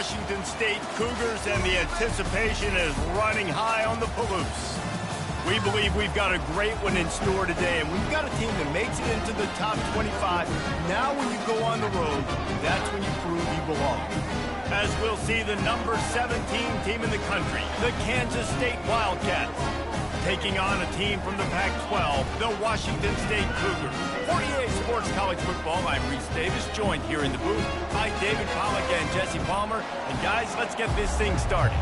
Washington State Cougars, and the anticipation is running high on the Palouse. We believe we've got a great one in store today, and we've got a team that makes it into the top 25. Now when you go on the road, that's when you prove you belong. As we'll see the number 17 team in the country, the Kansas State Wildcats, taking on a team from the Pac-12, the Washington State Cougars. 48 Sports College Football, I'm Reese Davis, joined here in the booth by David Pollack and Jesse Palmer. And guys, let's get this thing started.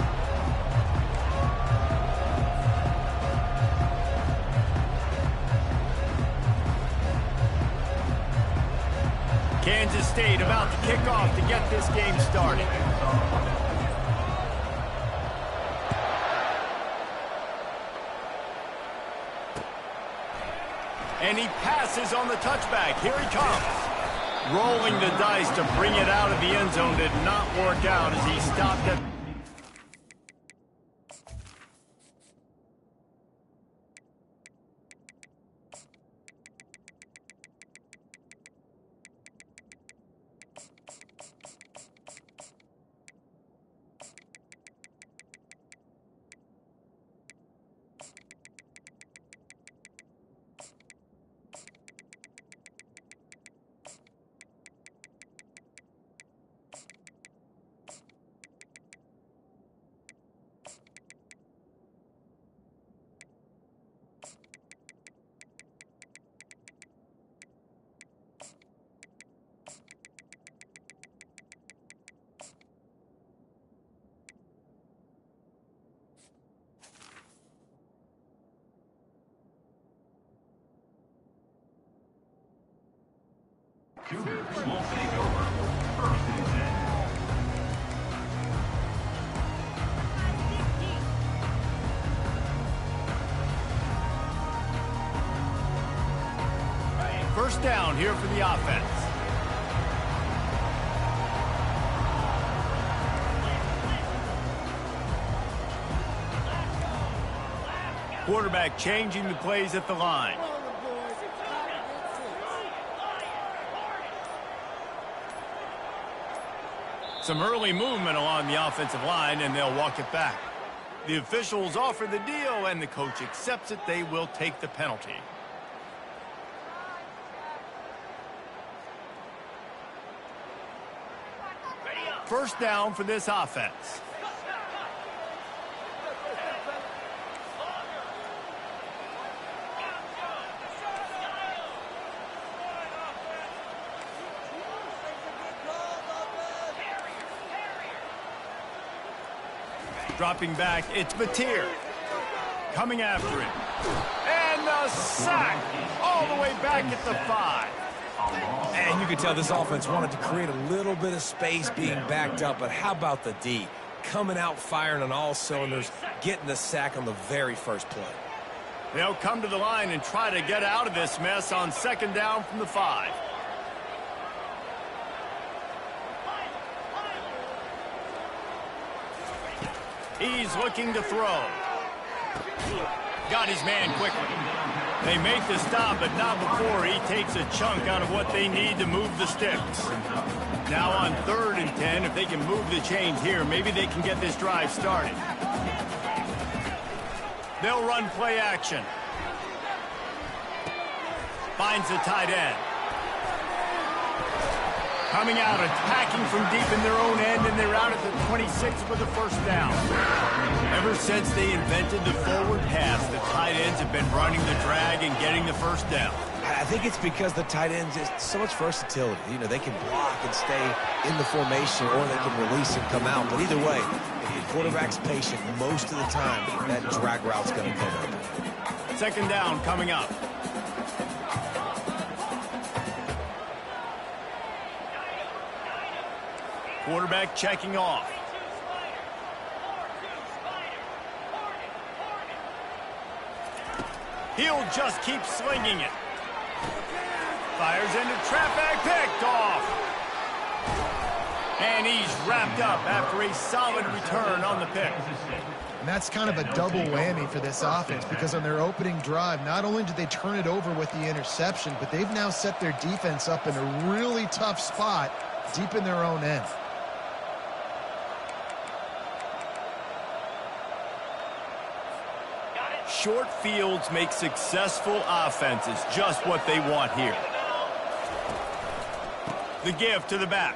Kansas State about to kick off to get this game started. And he passes on the touchback. Here he comes. Rolling the dice to bring it out of the end zone did not work out as he stopped at... Cougars will take over. First and 10. First down here for the offense. Quarterback changing the plays at the line. Some early movement along the offensive line, and they'll walk it back. The officials offer the deal, and the coach accepts it. They will take the penalty. First down for this offense. Dropping back, it's Mateer. Coming after it. And the sack all the way back at the 5. And you could tell this offense wanted to create a little bit of space being backed up, but how about the D? Coming out firing on all cylinders, getting the sack on the very first play. They'll come to the line and try to get out of this mess on second down from the 5. He's looking to throw. Got his man quickly. They make the stop, but not before he takes a chunk out of what they need to move the sticks. Now on 3rd and 10, if they can move the chains here, maybe they can get this drive started. They'll run play action. Finds the tight end. Coming out, attacking from deep in their own end, and they're out at the 26 with the first down. Ever since they invented the forward pass, the tight ends have been running the drag and getting the first down. I think it's because the tight ends is so much versatility. You know, they can block and stay in the formation, or they can release and come out. But either way, if the quarterback's patient, most of the time, that drag route's going to come up. Second down coming up. Quarterback checking off. He'll just keep slinging it. Fires into trap bag, picked off. And he's wrapped up after a solid return on the pick. And that's kind of a double whammy for this offense, because on their opening drive, not only did they turn it over with the interception, but they've now set their defense up in a really tough spot deep in their own end. Short fields make successful offenses just what they want here. The give to the back.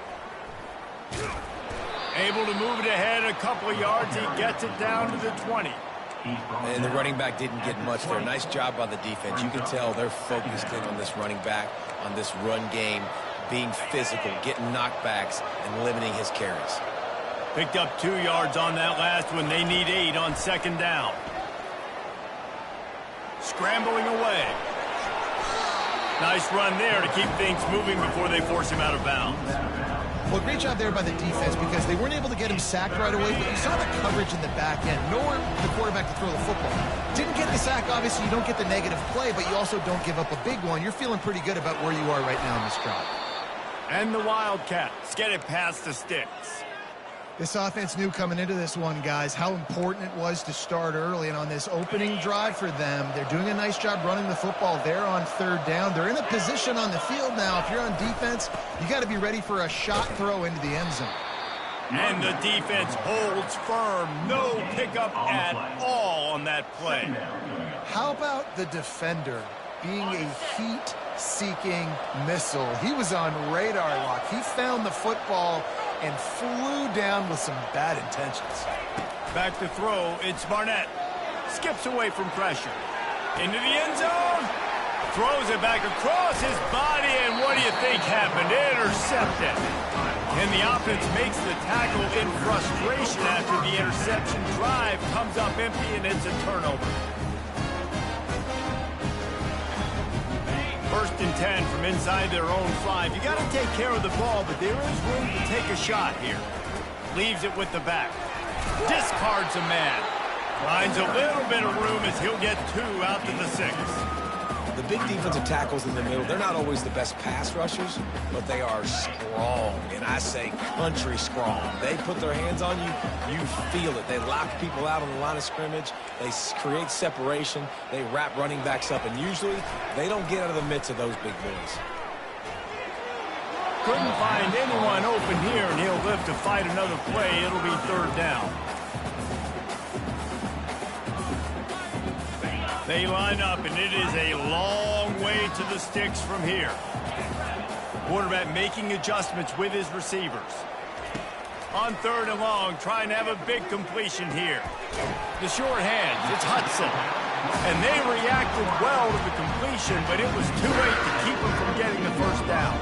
Able to move it ahead a couple of yards. He gets it down to the 20. And the running back didn't get much there. Nice job by the defense. You can tell they're focused in on this running back, on this run game, being physical, getting knockbacks, and limiting his carries. Picked up 2 yards on that last one. They need 8 on second down. Scrambling away. Nice run there to keep things moving before they force him out of bounds. Well, great job there by the defense because they weren't able to get him sacked right away, but you saw the coverage in the back end. Nowhere for the quarterback to throw the football. Didn't get the sack, obviously. You don't get the negative play, but you also don't give up a big one. You're feeling pretty good about where you are right now in this drive. And the Wildcats get it past the sticks. This offense knew coming into this one, guys, how important it was to start early. And on this opening drive for them, they're doing a nice job running the football. They're on third down. They're in a position on the field now. If you're on defense, you got to be ready for a shot throw into the end zone. And the defense holds firm. No pickup at all on that play. How about the defender being a heat-seeking missile? He was on radar lock. He found the football and flew down with some bad intentions. Back to throw, it's Barnett. Skips away from pressure. Into the end zone. Throws it back across his body, and what do you think happened? Intercepted. And the offense makes the tackle in frustration after the interception. Drive comes up empty, and it's a turnover. First and 10 from inside their own 5. You got to take care of the ball, but there is room to take a shot here. Leaves it with the back. Discards a man. Finds a little bit of room as he'll get 2 out to the 6. The big defensive tackles in the middle, they're not always the best pass rushers, but they are strong, and I say country strong. They put their hands on you, you feel it. They lock people out on the line of scrimmage. They create separation. They wrap running backs up, and usually they don't get out of the midst of those big boys. Couldn't find anyone open here, and he'll live to fight another play. It'll be third down. They line up, and it is a long way to the sticks from here. Quarterback making adjustments with his receivers. On third and long, trying to have a big completion here. The short hands, it's Hudson. And they reacted well to the completion, but it was too late to keep them from getting the first down.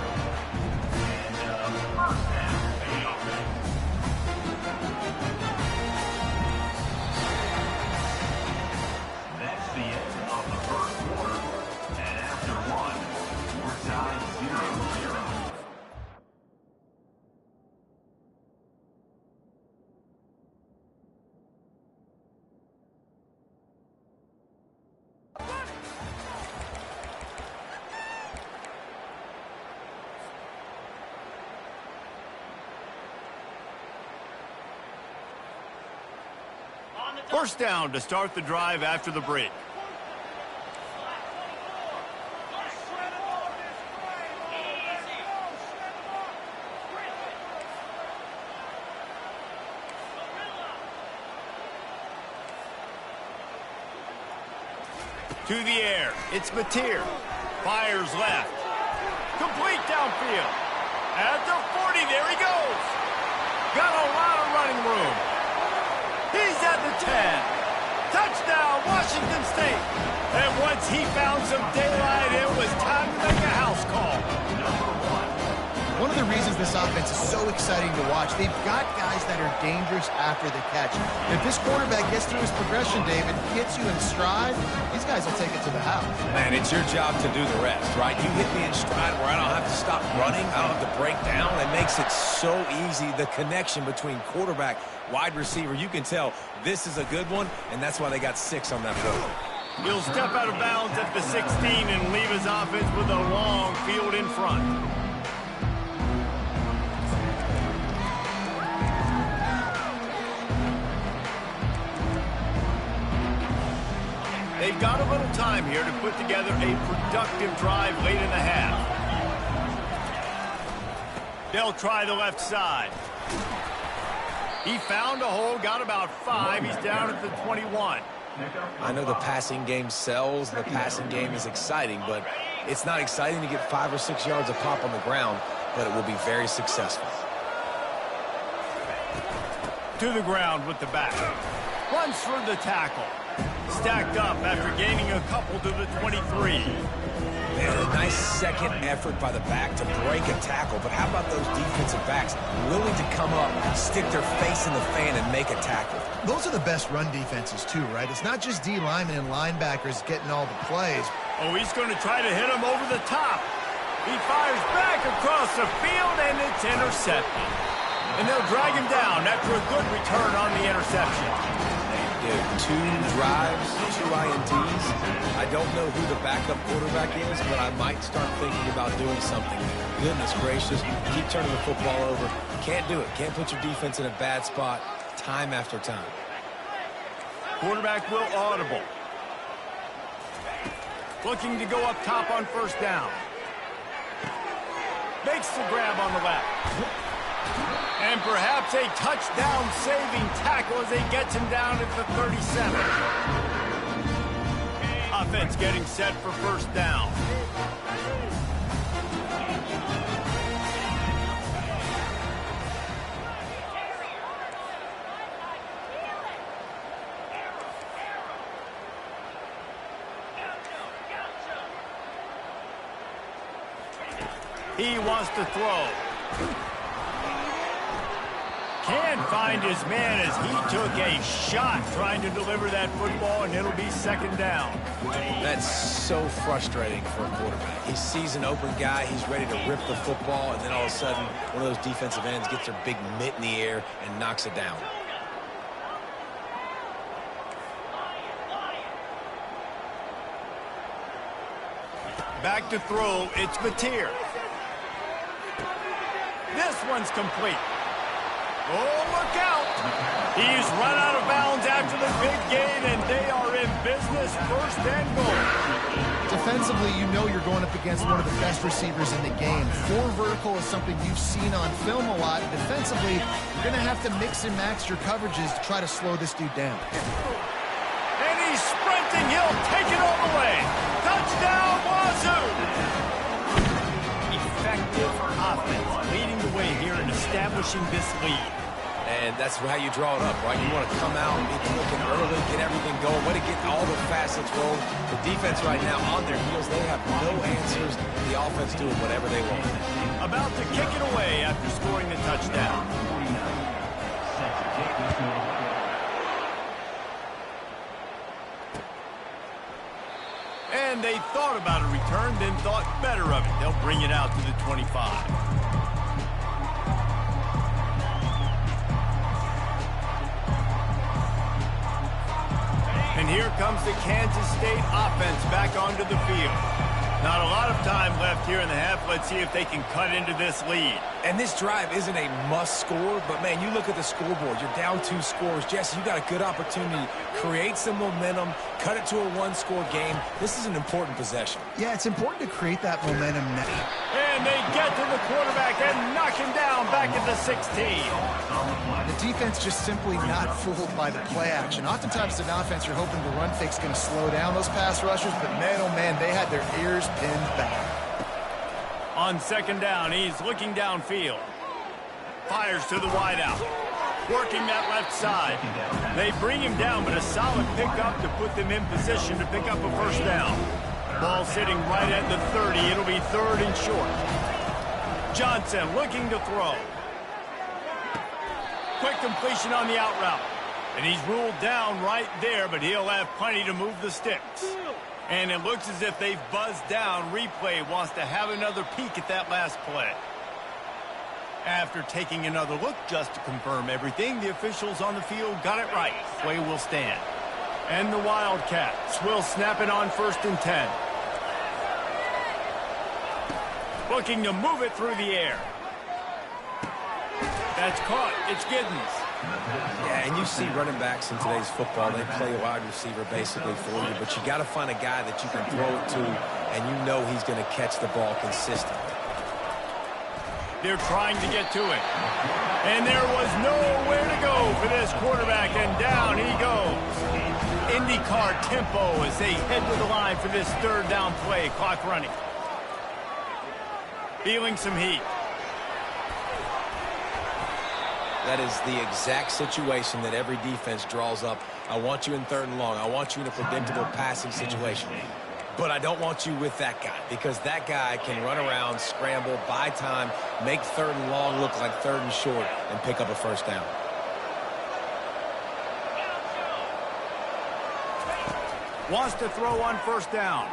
First down to start the drive after the break. To the air, it's Mateer. Fires left. Complete downfield. At the 40, there he goes. Got a lot of running room. He's at the 10. Touchdown, Washington State. And once he found some daylight, it was time to make a house call. One of the reasons this offense is so exciting to watch, they've got guys that are dangerous after the catch. If this quarterback gets through his progression, David, hits you in stride, these guys will take it to the house. Man, it's your job to do the rest, right? You hit me in stride where I don't have to stop running. I don't have to break down. It makes it so easy, the connection between quarterback, wide receiver. You can tell this is a good one, and that's why they got 6 on that board. He'll step out of bounds at the 16 and leave his offense with a long field in front. They've got a little time here to put together a productive drive late in the half. They'll try the left side. He found a hole, got about 5. He's down at the 21. I know the passing game sells, the passing game is exciting, but it's not exciting to get 5 or 6 yards a pop on the ground, but it will be very successful. To the ground with the back. Runs for the tackle. Stacked up after gaining a couple to the 23. And a nice second effort by the back to break a tackle. But how about those defensive backs willing to come up, stick their face in the fan, and make a tackle? Those are the best run defenses, too, right? It's not just D linemen and linebackers getting all the plays. Oh, he's going to try to hit him over the top. He fires back across the field, and it's intercepted. And they'll drag him down after a good return on the interception. Yeah, 2 drives, 2 INTs. I don't know who the backup quarterback is, but I might start thinking about doing something. Goodness gracious, keep turning the football over. Can't do it. Can't put your defense in a bad spot time after time. Quarterback will audible. Looking to go up top on first down. Makes the grab on the left. And perhaps a touchdown-saving tackle as he gets him down at the 37. Offense getting set for first down. He wants to throw. Can't find his man as he took a shot trying to deliver that football, and it'll be second down. That's so frustrating for a quarterback. He sees an open guy, he's ready to rip the football, and then all of a sudden, one of those defensive ends gets their big mitt in the air and knocks it down. Back to throw, it's Mateer. This one's complete. Oh, look out! He's run out of bounds after the big gain, and they are in business, first and goal. Defensively, you know you're going up against one of the best receivers in the game. 4 vertical is something you've seen on film a lot. Defensively, you're going to have to mix and match your coverages to try to slow this dude down. And he's sprinting. He'll take it all the way. Touchdown, Wazoo! Effective offense leading the way here in establishing this lead. And that's how you draw it up, right? You want to come out and be looking early, get everything going, way to get all the facets rolling. The defense right now on their heels, they have no answers. The offense doing whatever they want. About to kick it away after scoring the touchdown. And they thought about a return, then thought better of it. They'll bring it out to the 25. And here comes the Kansas State offense back onto the field. Not a lot of time left here in the half. Let's see if they can cut into this lead. And this drive isn't a must score, but man, you look at the scoreboard. You're down 2 scores. Jesse, you got a good opportunity. Create some momentum. Cut it to a 1-score game. This is an important possession. Yeah, it's important to create that momentum now. And they get to the quarterback and knock him down back at the 16. The defense just simply not fooled by the play action. Oftentimes, as an offense, you're hoping the run fake's going to slow down those pass rushers, but man, oh man, they had their ears pinned back. On second down, he's looking downfield. Fires to the wideout. Working that left side. They bring him down, but a solid pickup to put them in position to pick up a first down. Ball sitting right at the 30. It'll be 3rd and short. Johnson looking to throw. Quick completion on the out route. And he's ruled down right there, but he'll have plenty to move the sticks. And it looks as if they've buzzed down. Replay wants to have another peek at that last play. After taking another look just to confirm everything, the officials on the field got it right. Play will stand. And the Wildcats will snap it on 1st and 10. Looking to move it through the air. That's caught. It's Giddens. Yeah, and you see running backs in today's football, they play a wide receiver basically for you, but you got to find a guy that you can throw it to, and you know he's going to catch the ball consistently. They're trying to get to it. And there was nowhere to go for this quarterback, and down he goes. Into IndyCar tempo as they head to the line for this third down play. Clock running. Feeling some heat. That is the exact situation that every defense draws up. I want you in third and long. I want you in a predictable passing situation. But I don't want you with that guy, because that guy can run around, scramble, buy time, make third and long look like third and short, and pick up a first down. Wants to throw on first down.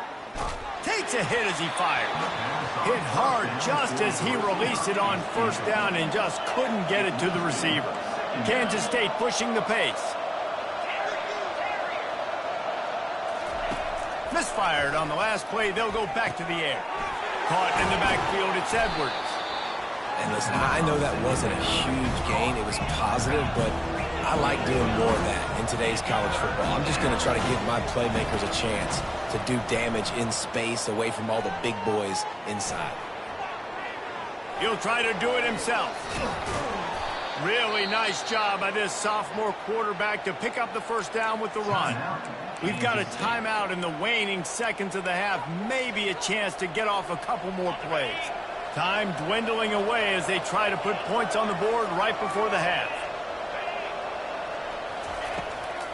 Takes a hit as he fired. Hit hard just as he released it on first down and just couldn't get it to the receiver. Kansas State pushing the pace. Misfired on the last play. They'll go back to the air. Caught in the backfield. It's Edwards. And listen, I know that wasn't a huge gain. It was positive, but I like doing more of that in today's college football. I'm just going to try to give my playmakers a chance to do damage in space away from all the big boys inside. He'll try to do it himself. Really nice job by this sophomore quarterback to pick up the first down with the run. We've got a timeout in the waning seconds of the half. Maybe a chance to get off a couple more plays. Time dwindling away as they try to put points on the board right before the half.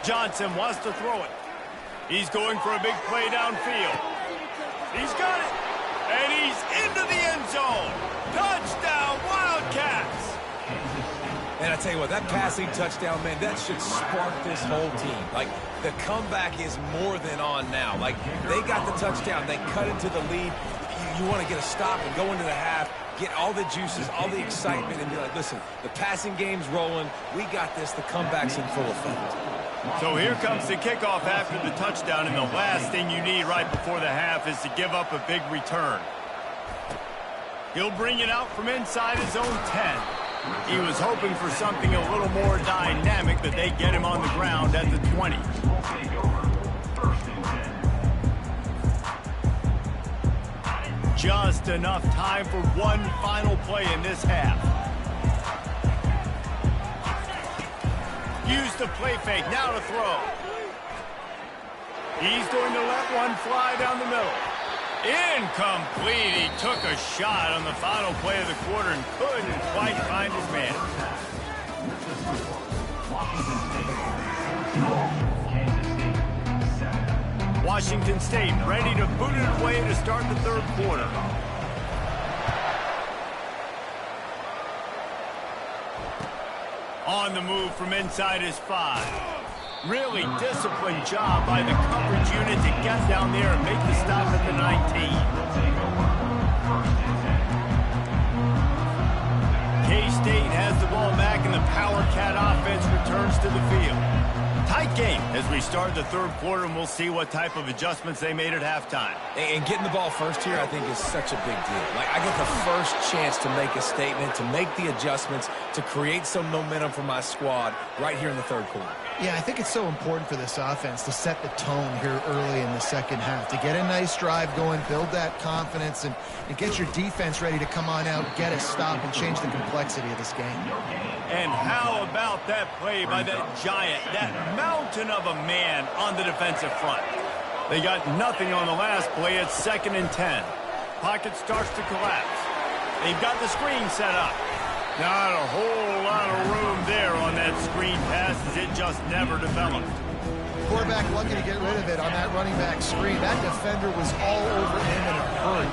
Johnson wants to throw it. He's going for a big play downfield. He's got it. And he's into the end zone. Touchdown, Wildcats. And I tell you what, that passing touchdown, man, that should spark this whole team. Like, the comeback is more than on now. Like, they got the touchdown. They cut into the lead. You want to get a stop and go into the half, get all the juices, all the excitement, and be like, listen, the passing game's rolling. We got this. The comeback's in full effect. So here comes the kickoff after the touchdown, and the last thing you need right before the half is to give up a big return. He'll bring it out from inside his own 10. He was hoping for something a little more dynamic, but they get him on the ground at the 20. Just enough time for one final play in this half. Use the play fake, now to throw. He's going to let one fly down the middle. Incomplete. He took a shot on the final play of the quarter and couldn't quite find his man. Washington State ready to boot it away to start the third quarter. On the move from inside his 5. Really disciplined job by the coverage unit to get down there and make the stop at the 19. K-State has the ball back and the Power Cat offense returns to the field. Tight game as we start the third quarter, and we'll see what type of adjustments they made at halftime. And getting the ball first here, I think, is such a big deal. Like, I get the first chance to make a statement, to make the adjustments, to create some momentum for my squad right here in the third quarter. Yeah, I think it's so important for this offense to set the tone here early in the second half, to get a nice drive going, build that confidence, and get your defense ready to come on out, get a stop, and change the complexity of this game. And how about that play by that giant, that mountain of a man on the defensive front? They got nothing on the last play. It's 2nd and 10. Pocket starts to collapse. They've got the screen set up. Not a whole lot of room there on that screen pass as it just never developed. Quarterback lucky to get rid of it on that running back screen. That defender was all over him in a hurry.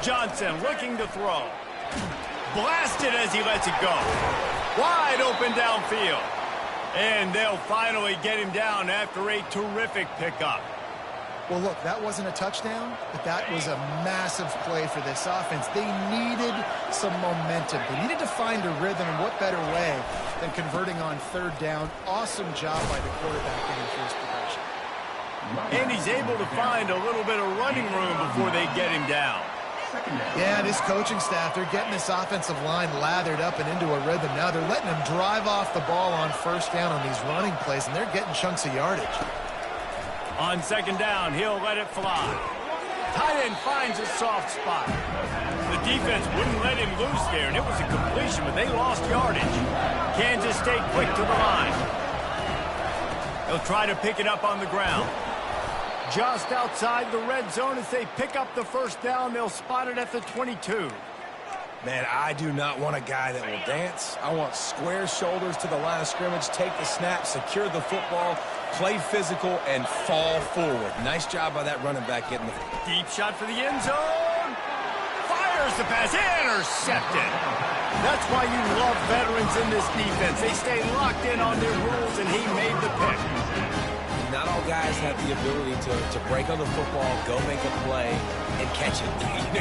Johnson looking to throw. Blasted as he lets it go. Wide open downfield. And they'll finally get him down after a terrific pickup. Well, look, that wasn't a touchdown, but that was a massive play for this offense. They needed some momentum. They needed to find a rhythm, and what better way than converting on third down. Awesome job by the quarterback getting first possession. And he's able to find a little bit of running room before they get him down. Yeah, this coaching staff, they're getting this offensive line lathered up and into a rhythm. Now they're letting them drive off the ball on first down on these running plays, and they're getting chunks of yardage. On 2nd down, he'll let it fly. Tight end finds a soft spot. The defense wouldn't let him loose there, and it was a completion, but they lost yardage. Kansas State quick to the line. They'll try to pick it up on the ground. Just outside the red zone as they pick up the first down. They'll spot it at the 22. Man, I do not want a guy that will dance. I want square shoulders to the line of scrimmage, take the snap, secure the football, play physical, and fall forward. Nice job by that running back getting the... Deep shot for the end zone. Fires the pass. Intercepted. That's why you love veterans in this defense. They stay locked in on their rules, and he made the pick. Not all guys have the ability to break on the football, go make a play, and catch it.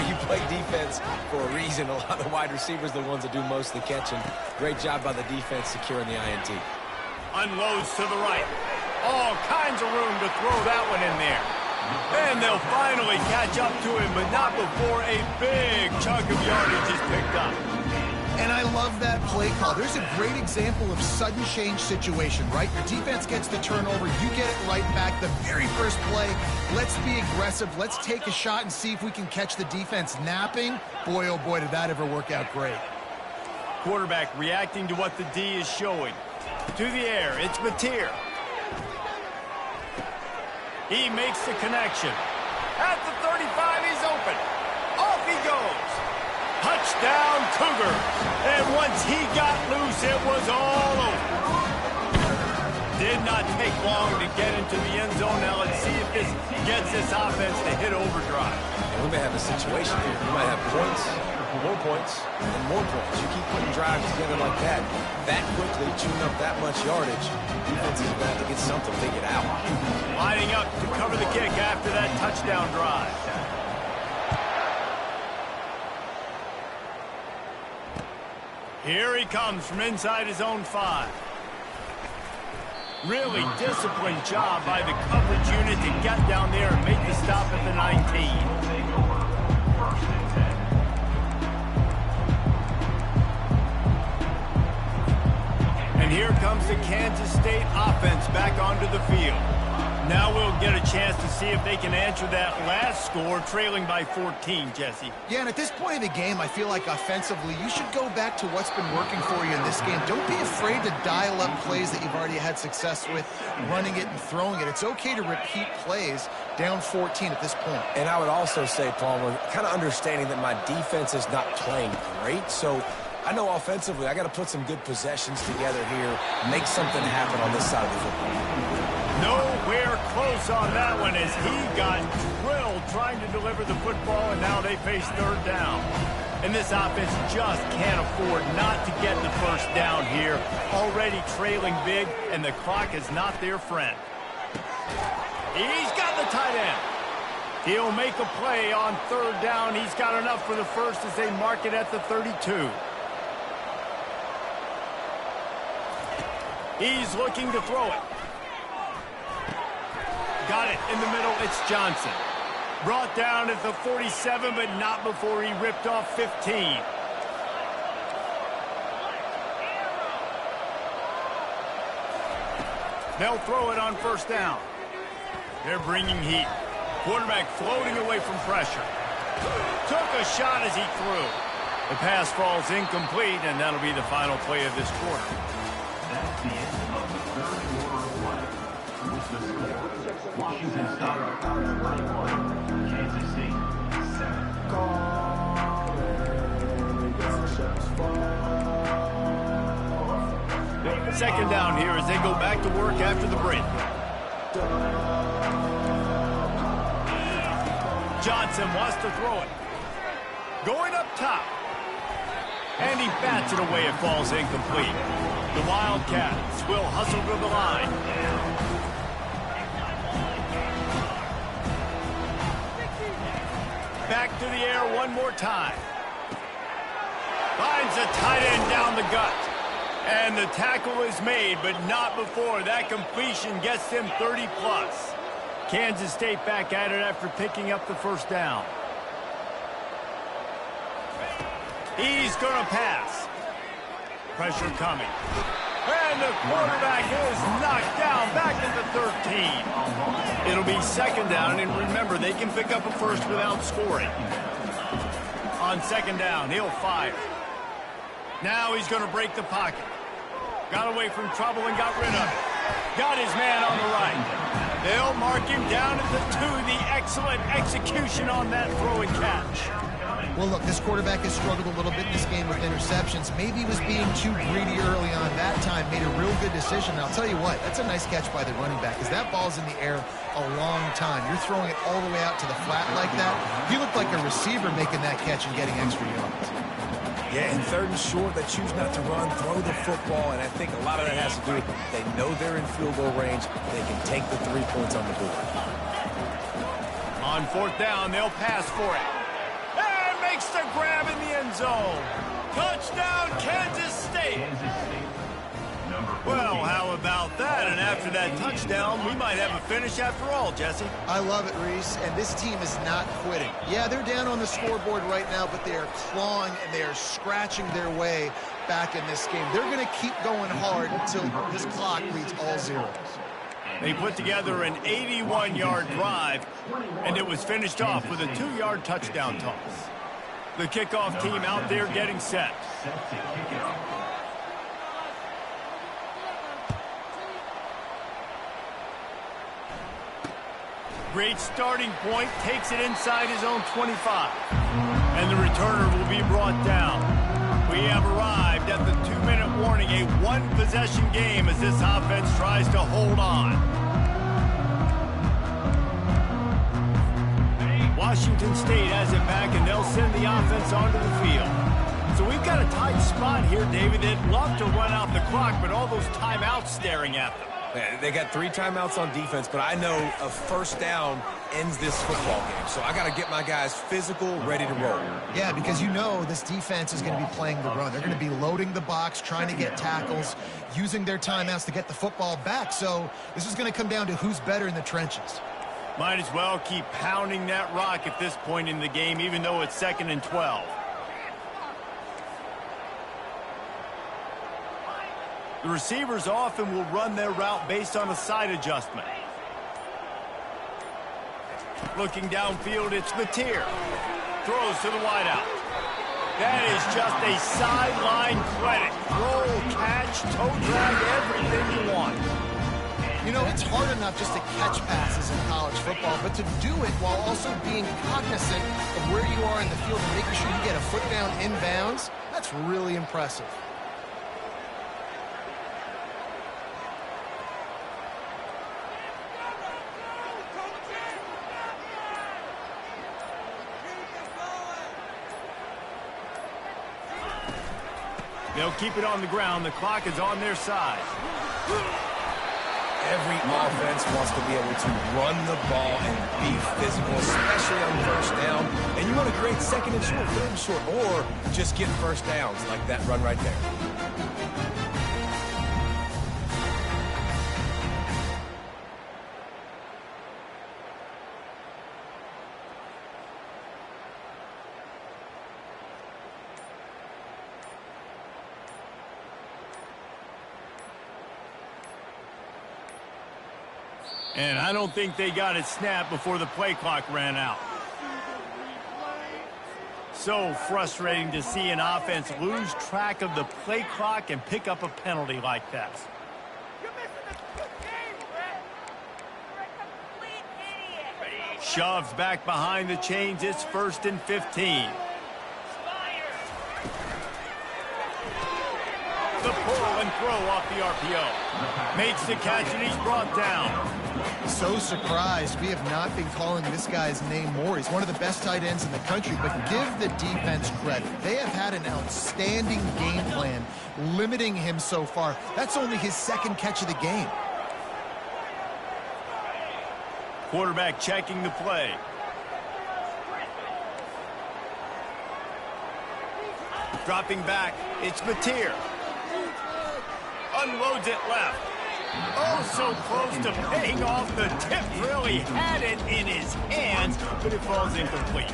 You play defense for a reason. A lot of wide receivers are the ones that do most of the catching. Great job by the defense securing the INT. Unloads to the right. All kinds of room to throw that one in there. And they'll finally catch up to him, but not before a big chunk of yardage is picked up. And I love that play call. There's a great example of sudden change situation, right? Your defense gets the turnover. You get it right back. The very first play, let's be aggressive. Let's take a shot and see if we can catch the defense napping. Boy, oh boy, did that ever work out great. Quarterback reacting to what the D is showing. To the air, it's Mateer. He makes the connection. At the 35, he's open. Off he goes. Touchdown, Cougars. And once he got loose, it was all over. Did not take long to get into the end zone. Now let's see if this gets this offense to hit overdrive. And we may have a situation here. We might have points, more points, and more points. You keep putting drives together like that quickly, chewing up that much yardage, defense is going to get something figured out. Lining up to cover the kick after that touchdown drive. Here he comes from inside his own 5. Really disciplined job by the coverage unit to get down there and make the stop at the 19. And here comes the Kansas State offense back onto the field. Now we'll get a chance to see if they can answer that last score, trailing by 14, Jesse. Yeah, and at this point of the game, I feel like offensively, you should go back to what's been working for you in this game. Don't be afraid to dial up plays that you've already had success with, running it and throwing it. It's okay to repeat plays down 14 at this point. And I would also say, Palmer, kind of understanding that my defense is not playing great, so I know offensively I got to put some good possessions together here, make something happen on this side of the football. Nowhere close on that one as he got drilled trying to deliver the football, and now they face third down. And this offense just can't afford not to get the first down here. Already trailing big, and the clock is not their friend. He's got the tight end. He'll make a play on third down. He's got enough for the first as they mark it at the 32. He's looking to throw it. Got it in the middle. It's Johnson. Brought down at the 47, but not before he ripped off 15. They'll throw it on first down. They're bringing heat. Quarterback floating away from pressure. Took a shot as he threw. The pass falls incomplete, and that'll be the final play of this quarter. That's the end of the third quarter of play. With the score, Washington State 21, Kansas State 7. Second down here as they go back to work after the break. Johnson wants to throw it. Going up top. And he bats it away. It falls incomplete. The Wildcats will hustle to the line. Back to the air one more time. Finds a tight end down the gut. And the tackle is made, but not before that completion gets them 30+. Kansas State back at it after picking up the first down. He's going to pass. Pressure coming. And the quarterback is knocked down back at the 13. It'll be second down, and remember, they can pick up a first without scoring. On second down, he'll fire. Now he's going to break the pocket. Got away from trouble and got rid of it. Got his man on the right. They'll mark him down at the 2. The excellent execution on that throw and catch. Well, look, this quarterback has struggled a little bit in this game with interceptions. Maybe he was being too greedy early on. That time made a real good decision. And I'll tell you what, that's a nice catch by the running back because that ball's in the air a long time. You're throwing it all the way out to the flat like that. He looked like a receiver making that catch and getting extra yards. Yeah, in third and short, they choose not to run, throw the football, and I think a lot of that has to do with they know they're in field goal range. They can take the 3 points on the board. On fourth down, they'll pass for it. And makes the grab in the end zone. Touchdown, Kansas State. Well, how about that? And after that touchdown, we might have a finish after all, Jesse. I love it, Reese, and this team is not quitting. Yeah, they're down on the scoreboard right now, but they are clawing and they are scratching their way back in this game. They're going to keep going hard until this clock reads all zeros. They put together an 81-yard drive, and it was finished off with a 2-yard touchdown toss. The kickoff team out there getting set. Great starting point, takes it inside his own 25. And the returner will be brought down. We have arrived at the 2-minute warning, a one-possession game as this offense tries to hold on. Washington State has it back, and they'll send the offense onto the field. So we've got a tight spot here, David. They'd love to run out the clock, but all those timeouts staring at them. They got 3 timeouts on defense, but I know a first down ends this football game. So I got to get my guys physical, ready to roll. Yeah, because you know this defense is going to be playing the run. They're going to be loading the box, trying to get tackles, using their timeouts to get the football back. So this is going to come down to who's better in the trenches. Might as well keep pounding that rock at this point in the game, even though it's 2nd and 12. The receivers often will run their route based on a side adjustment. Looking downfield, it's Mateer. Throws to the wideout. That is just a sideline credit. Roll, catch, toe drag, everything you want. You know, it's hard enough just to catch passes in college football, but to do it while also being cognizant of where you are in the field and making sure you get a foot down inbounds, that's really impressive. They'll keep it on the ground. The clock is on their side. Every offense wants to be able to run the ball and be physical, especially on first down. And you want to create 2nd and short, 3rd and short, or just get first downs like that run right there. And I don't think they got it snapped before the play clock ran out. So frustrating to see an offense lose track of the play clock and pick up a penalty like that. Shoves back behind the chains. It's 1st and 15. The pull and throw off the RPO. Makes the catch and he's brought down. So surprised. We have not been calling this guy's name more. He's one of the best tight ends in the country, but give the defense credit. They have had an outstanding game plan limiting him so far. That's only his 2nd catch of the game. Quarterback checking the play. Dropping back, it's Mateer. Unloads it left. Oh, so close to paying off. The tip really had it in his hands, but it falls incomplete.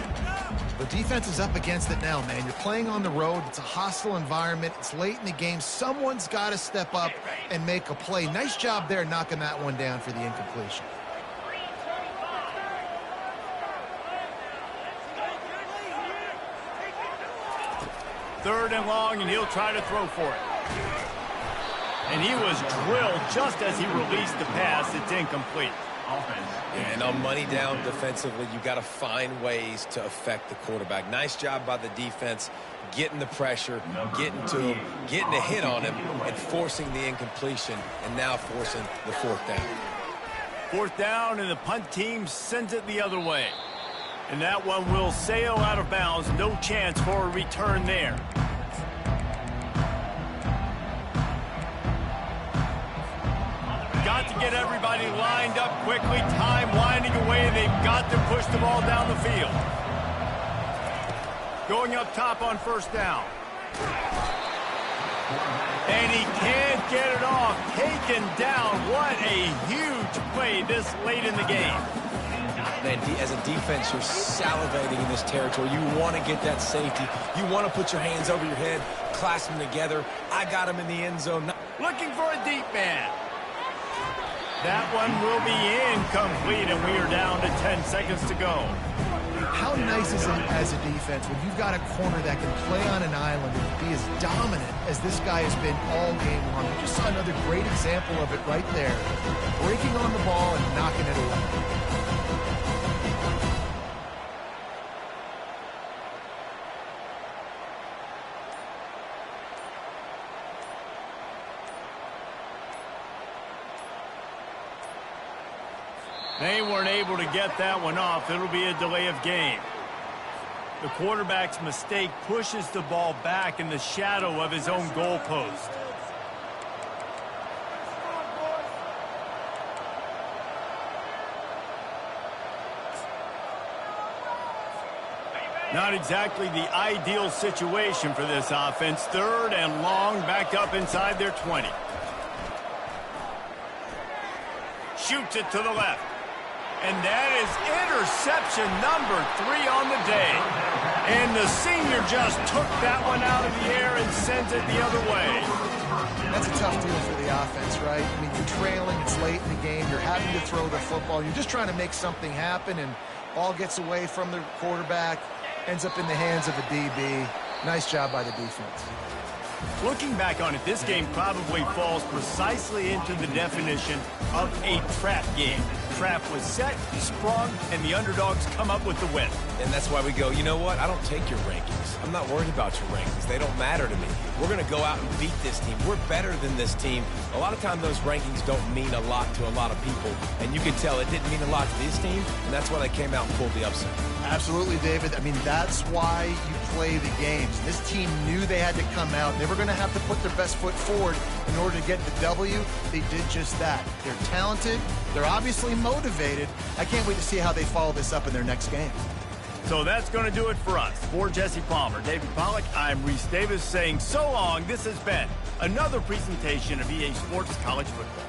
The defense is up against it now, man. You're playing on the road. It's a hostile environment. It's late in the game. Someone's got to step up and make a play. Nice job there knocking that one down for the incompletion. 3rd and long, and he'll try to throw for it. And he was drilled just as he released the pass. It's incomplete. And on money down defensively, you got to find ways to affect the quarterback. Nice job by the defense, getting the pressure, getting to him, getting a hit on him, and forcing the incompletion, and now forcing the 4th down. 4th down, and the punt team sends it the other way. And that one will sail out of bounds. No chance for a return there. Got to get everybody lined up quickly. Time winding away. They've got to push the ball down the field. Going up top on 1st down. And he can't get it off. Taken down. What a huge play this late in the game. Man, as a defense, you're salivating in this territory. You want to get that safety. You want to put your hands over your head, clasp them together. I got him in the end zone. Looking for a deep man. That one will be incomplete, and we are down to 10 seconds to go. How nice is it as a defense when you've got a corner that can play on an island and be as dominant as this guy has been all game long? We just saw another great example of it right there. Breaking on the ball and knocking it away. They weren't able to get that one off. It'll be a delay of game. The quarterback's mistake pushes the ball back in the shadow of his own goalpost. Not exactly the ideal situation for this offense. 3rd and long, back up inside their 20. Shoots it to the left. And that is interception number 3 on the day. And the senior just took that one out of the air and sends it the other way. That's a tough deal for the offense, right? I mean, you're trailing, it's late in the game, you're having to throw the football, you're just trying to make something happen, and ball gets away from the quarterback, ends up in the hands of a DB. Nice job by the defense. Looking back on it, this game probably falls precisely into the definition of a trap game. Trap was set, sprung, and the underdogs come up with the win. And that's why we go, you know what? I don't take your rankings. I'm not worried about your rankings. They don't matter to me. We're going to go out and beat this team. We're better than this team. A lot of times those rankings don't mean a lot to a lot of people. And you can tell it didn't mean a lot to this team, and that's why they came out and pulled the upset. Absolutely, David. I mean, that's why you play the games. This team knew they had to come out. They were going to have to put their best foot forward in order to get the W. They did just that. They're talented. They're obviously motivated. I can't wait to see how they follow this up in their next game. So that's going to do it for us. For Jesse Palmer, David Pollack, I'm Reese Davis saying so long. This has been another presentation of EA Sports College Football.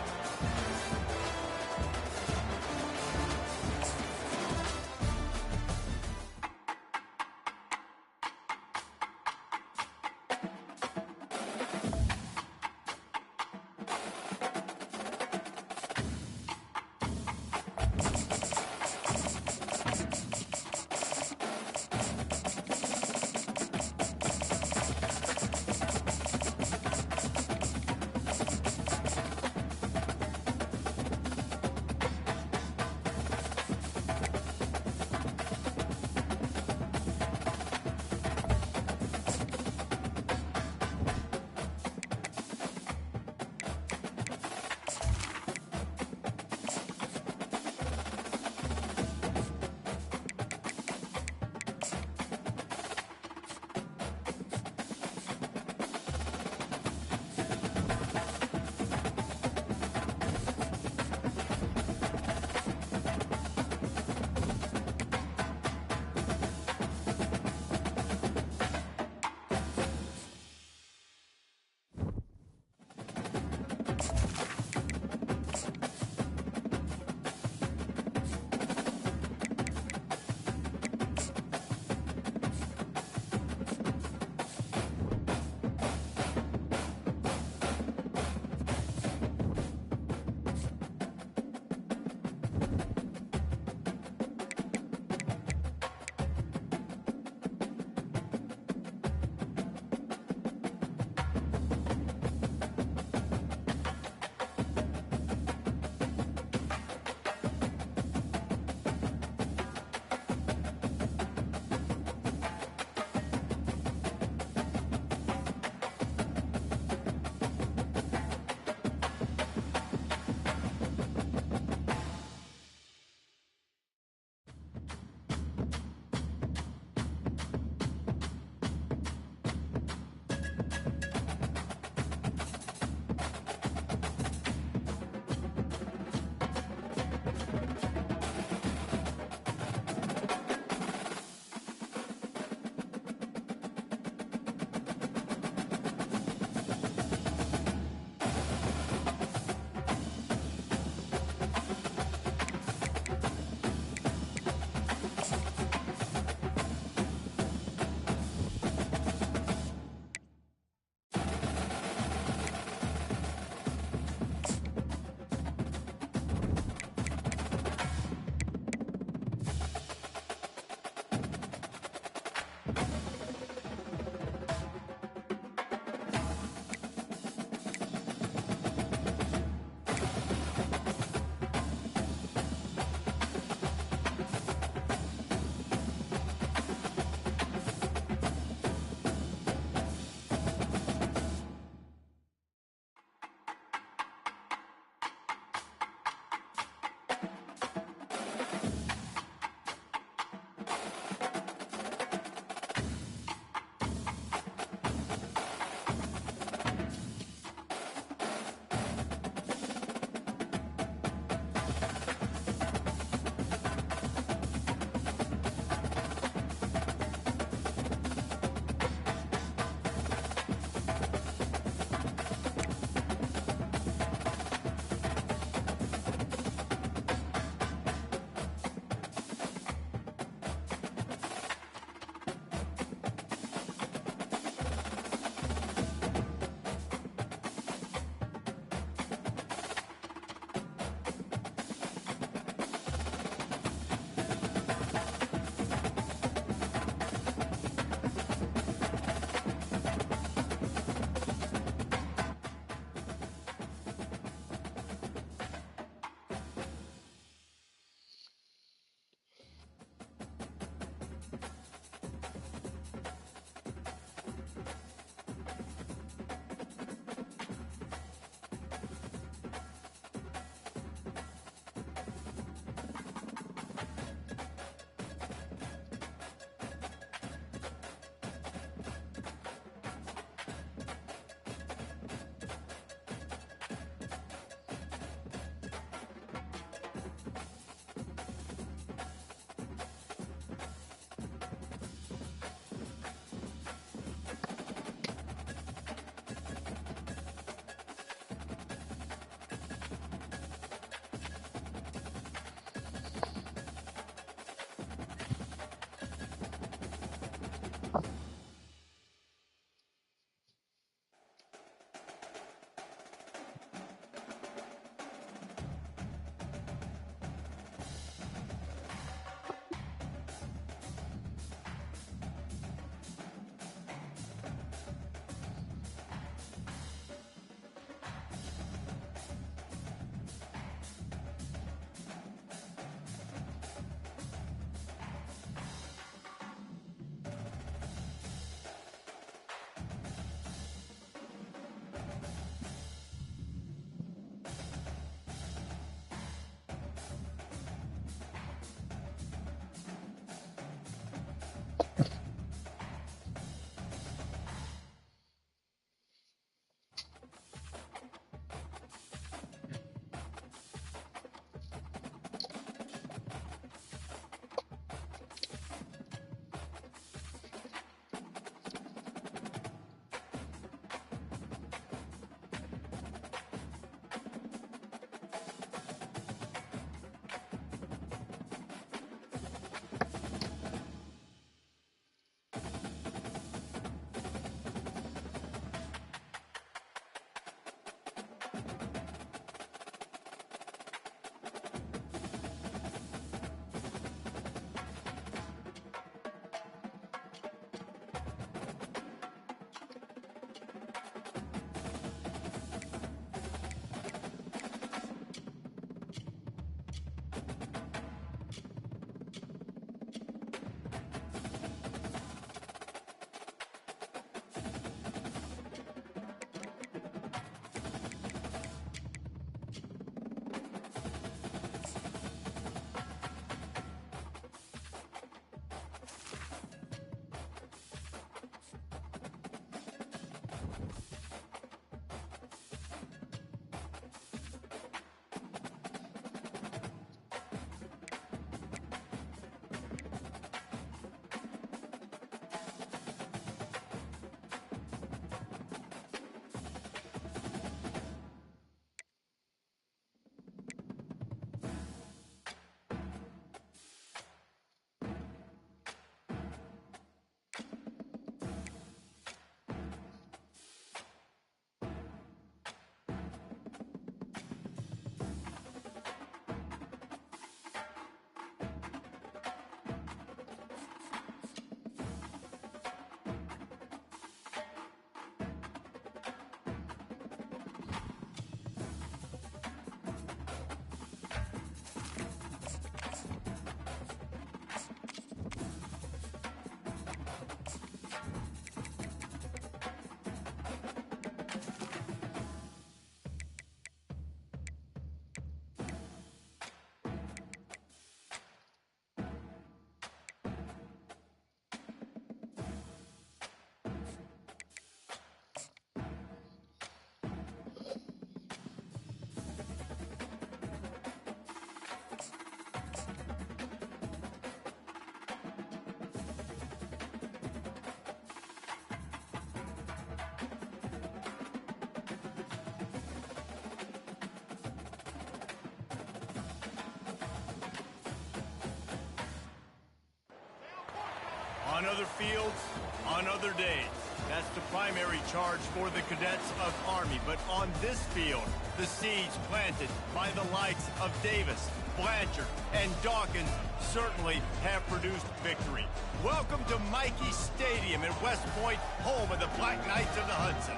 On other fields, on other days. That's the primary charge for the cadets of Army. But on this field, the seeds planted by the likes of Davis, Blanchard, and Dawkins certainly have produced victory. Welcome to Mikey Stadium in West Point, home of the Black Knights of the Hudson.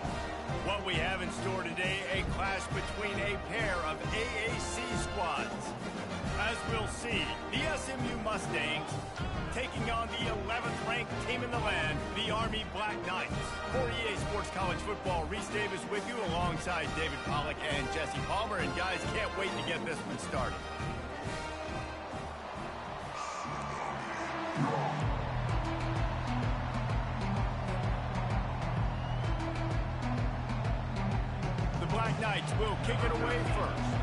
What we have in store today, a clash between a pair of AAC squads. As we'll see, the SMU Mustangs taking on the 11th ranked team in the land, the Army Black Knights. For EA Sports College Football, Reese Davis with you alongside David Pollack and Jesse Palmer. And guys, can't wait to get this one started. The Black Knights will kick it away first.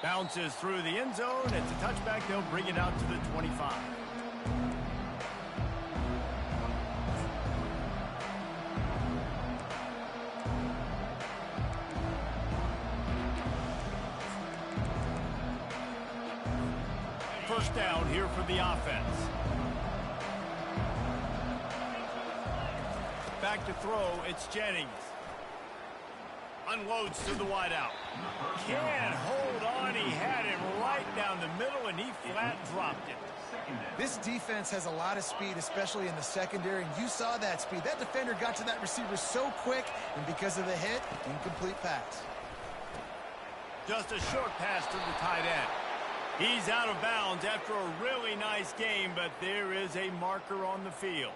Bounces through the end zone. It's a touchback. They'll bring it out to the 25. First down here for the offense. Back to throw. It's Jennings. Unloads to the wideout. Can't hold on. He had it right down the middle, and he flat dropped it. This defense has a lot of speed, especially in the secondary, and you saw that speed. That defender got to that receiver so quick, and because of the hit, incomplete pass. Just a short pass to the tight end. He's out of bounds after a really nice game, but there is a marker on the field.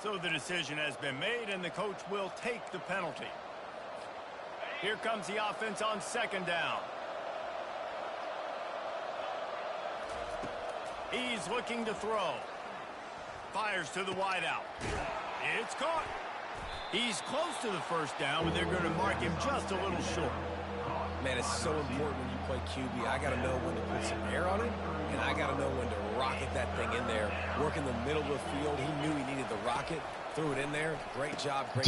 So the decision has been made, and the coach will take the penalty. Here comes the offense on second down. He's looking to throw. Fires to the wideout. It's caught. He's close to the first down, but they're going to mark him just a little short. Man, it's so important when you play QB. I got to know when to put some air on it, and I got to know when to rocket that thing in there. Work in the middle of the field. He knew he needed the rocket. Threw it in there. Great job. Great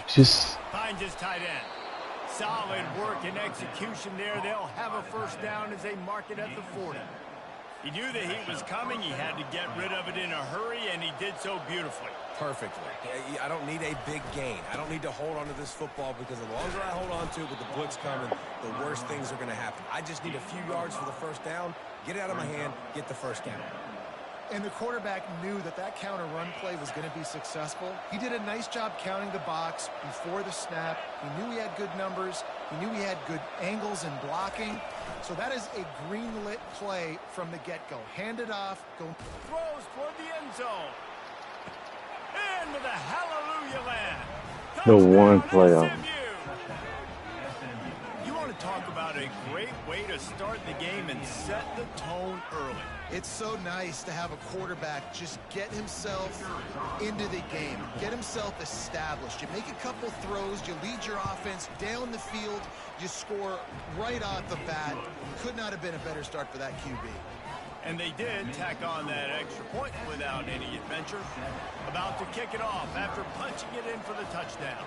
just finds his tight end. Solid work and execution there. They'll have a first down as they mark it at the 40. He knew the heat was coming. He had to get rid of it in a hurry, and he did so beautifully. Perfectly. I don't need a big gain. I don't need to hold on to this football because the longer I hold on to it with the blitz coming, the worse things are going to happen. I just need a few yards for the first down, get it out of my hand, get the first down. And the quarterback knew that that counter run play was going to be successful. He did a nice job counting the box before the snap. He knew he had good numbers. He knew he had good angles and blocking. So that is a green-lit play from the get-go. Hand it off. Go. Throws toward the end zone. And with a hallelujah land. the one playoff. You want to talk about a great way to start the game and set the tone early. It's so nice to have a quarterback just get himself into the game, get himself established. You make a couple throws, you lead your offense down the field, you score right off the bat. Could not have been a better start for that QB. And they did tack on that extra point without any adventure. About to kick it off after punching it in for the touchdown.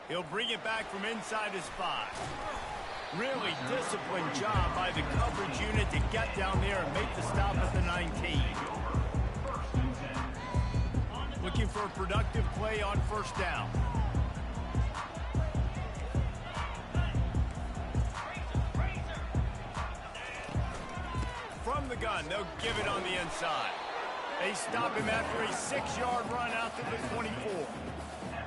He'll bring it back from inside his 5. Really disciplined job by the coverage unit to get down there and make the stop at the 19. Looking for a productive play on first down. From the gun, they'll give it on the inside. They stop him after a 6-yard run out to the 24.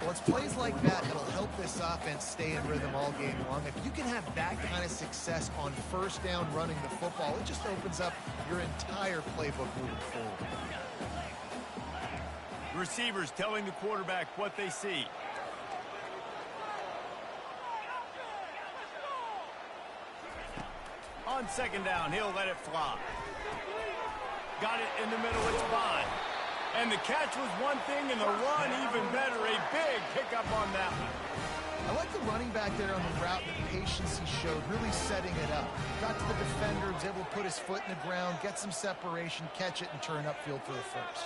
Well, it's plays like that that'll help this offense stay in rhythm all game long. If you can have that kind of success on first down running the football, it just opens up your entire playbook moving forward. Receivers telling the quarterback what they see. On second down, he'll let it fly. Got it in the middle, it's Bond. And the catch was one thing, and the run even better. A big pickup on that one. I like the running back there on the route, the patience he showed, really setting it up. Got to the defender, was able to put his foot in the ground, get some separation, catch it, and turn upfield for the first.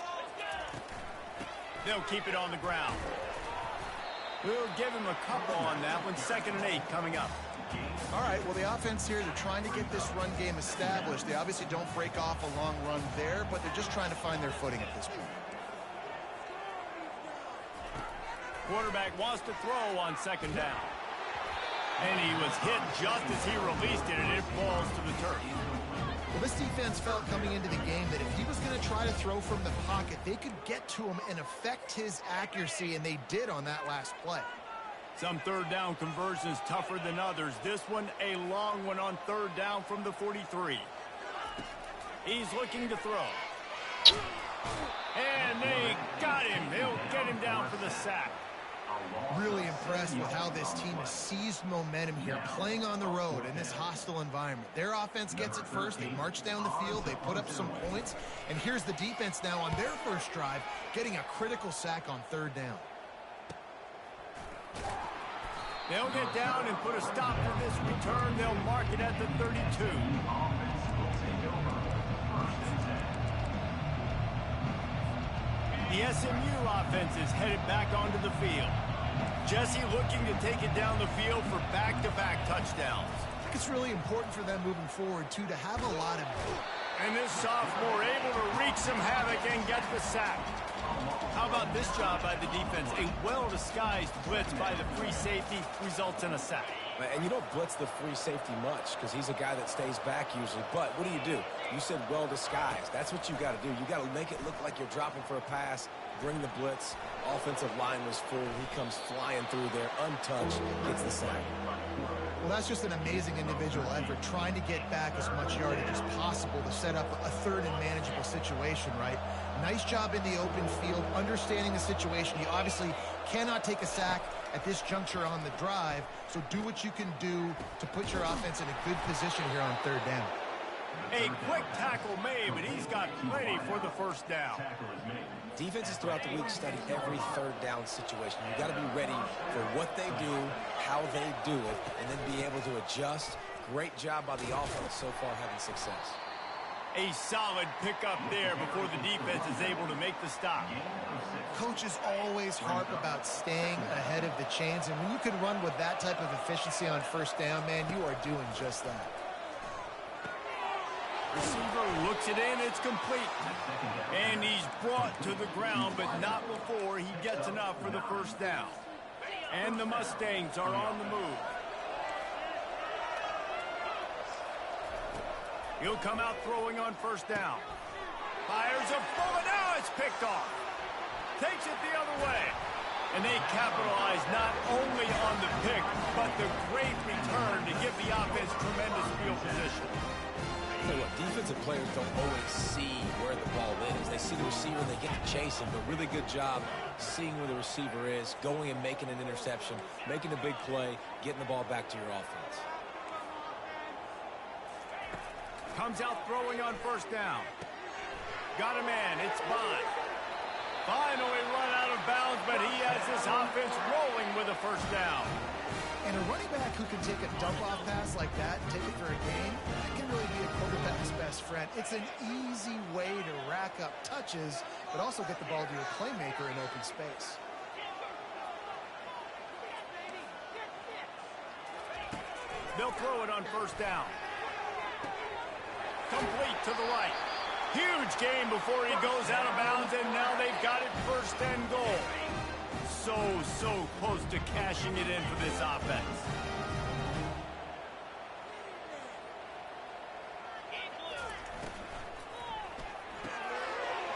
They'll keep it on the ground. We'll give him a couple on that one. 2nd and 8 coming up. All right, well, the offense here, they're trying to get this run game established. They obviously don't break off a long run there, but they're just trying to find their footing at this point. Quarterback wants to throw on 2nd down. And he was hit just as he released it, and it falls to the turf. Well, this defense felt coming into the game that if he was going to try to throw from the pocket, they could get to him and affect his accuracy, and they did on that last play. Some 3rd down conversions tougher than others. This one, a long one on 3rd down from the 43. He's looking to throw. And they got him. He'll get him down for the sack. Really impressed with how this team has seized momentum here, playing on the road in this hostile environment. Their offense gets it first. They march down the field. They put up some points. And here's the defense now on their first drive, getting a critical sack on 3rd down. They'll get down and put a stop to this return. They'll mark it at the 32. The SMU offense is headed back onto the field. Jesse looking to take it down the field for back-to-back touchdowns. I think it's really important for them moving forward, too, to have a lot of... And this sophomore able to wreak some havoc and get the sack. How about this job by the defense? A well-disguised blitz by the free safety results in a sack. And you don't blitz the free safety much because he's a guy that stays back usually. But what do? You said well-disguised. That's what you got to do. You got to make it look like you're dropping for a pass, bring the blitz. Offensive line was full. He comes flying through there, untouched, gets the sack. Well, that's just an amazing individual effort, trying to get back as much yardage as possible to set up a 3rd and manageable situation, right? Nice job in the open field, understanding the situation. You obviously cannot take a sack at this juncture on the drive, so do what you can do to put your offense in a good position here on 3rd down. A quick tackle made, but he's got plenty for the 1st down. Defenses throughout the week study every 3rd down situation. You got to be ready for what they do, how they do it, and then be able to adjust. Great job by the offense so far having success. A solid pickup there before the defense is able to make the stop. Coaches always harp about staying ahead of the chains, and when you can run with that type of efficiency on 1st down, man, you are doing just that. Receiver looks it in, it's complete. And he's brought to the ground, but not before he gets enough for the 1st down. And the Mustangs are on the move. He'll come out throwing on 1st down. Fires a bullet, now it's picked off. Takes it the other way. And they capitalize not only on the pick, but the great return to give the offense tremendous field position. Tell you what, defensive players don't always see where the ball is. They see the receiver and they get to chase him, but really good job seeing where the receiver is, going and making an interception, making a big play, getting the ball back to your offense. Comes out throwing on 1st down. Got a man, it's Bond. Finally run out of bounds, but he has this offense rolling with a 1st down. And a running back who can take a dump-off pass like that and take it for a gain, that can really be a quarterback's best friend. It's an easy way to rack up touches, but also get the ball to your playmaker in open space. They'll throw it on 1st down. Complete to the right. Huge gain before he goes out of bounds, and now they've got it 1st and goal. So close to cashing it in for this offense.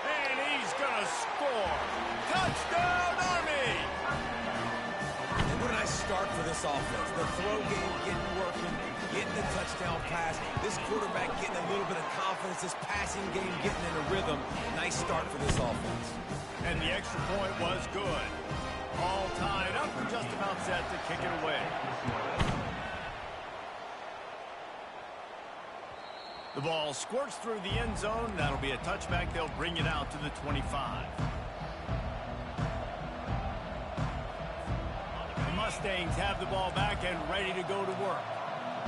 And he's gonna score. Touchdown, Army! And what a nice start for this offense. The throw game getting working, getting the touchdown pass. This quarterback getting a little bit of confidence. This passing game getting in a rhythm. Nice start for this offense. And the extra point was good. All tied up and just about set to kick it away. The ball squirts through the end zone. That'll be a touchback. They'll bring it out to the 25. The Mustangs have the ball back and ready to go to work.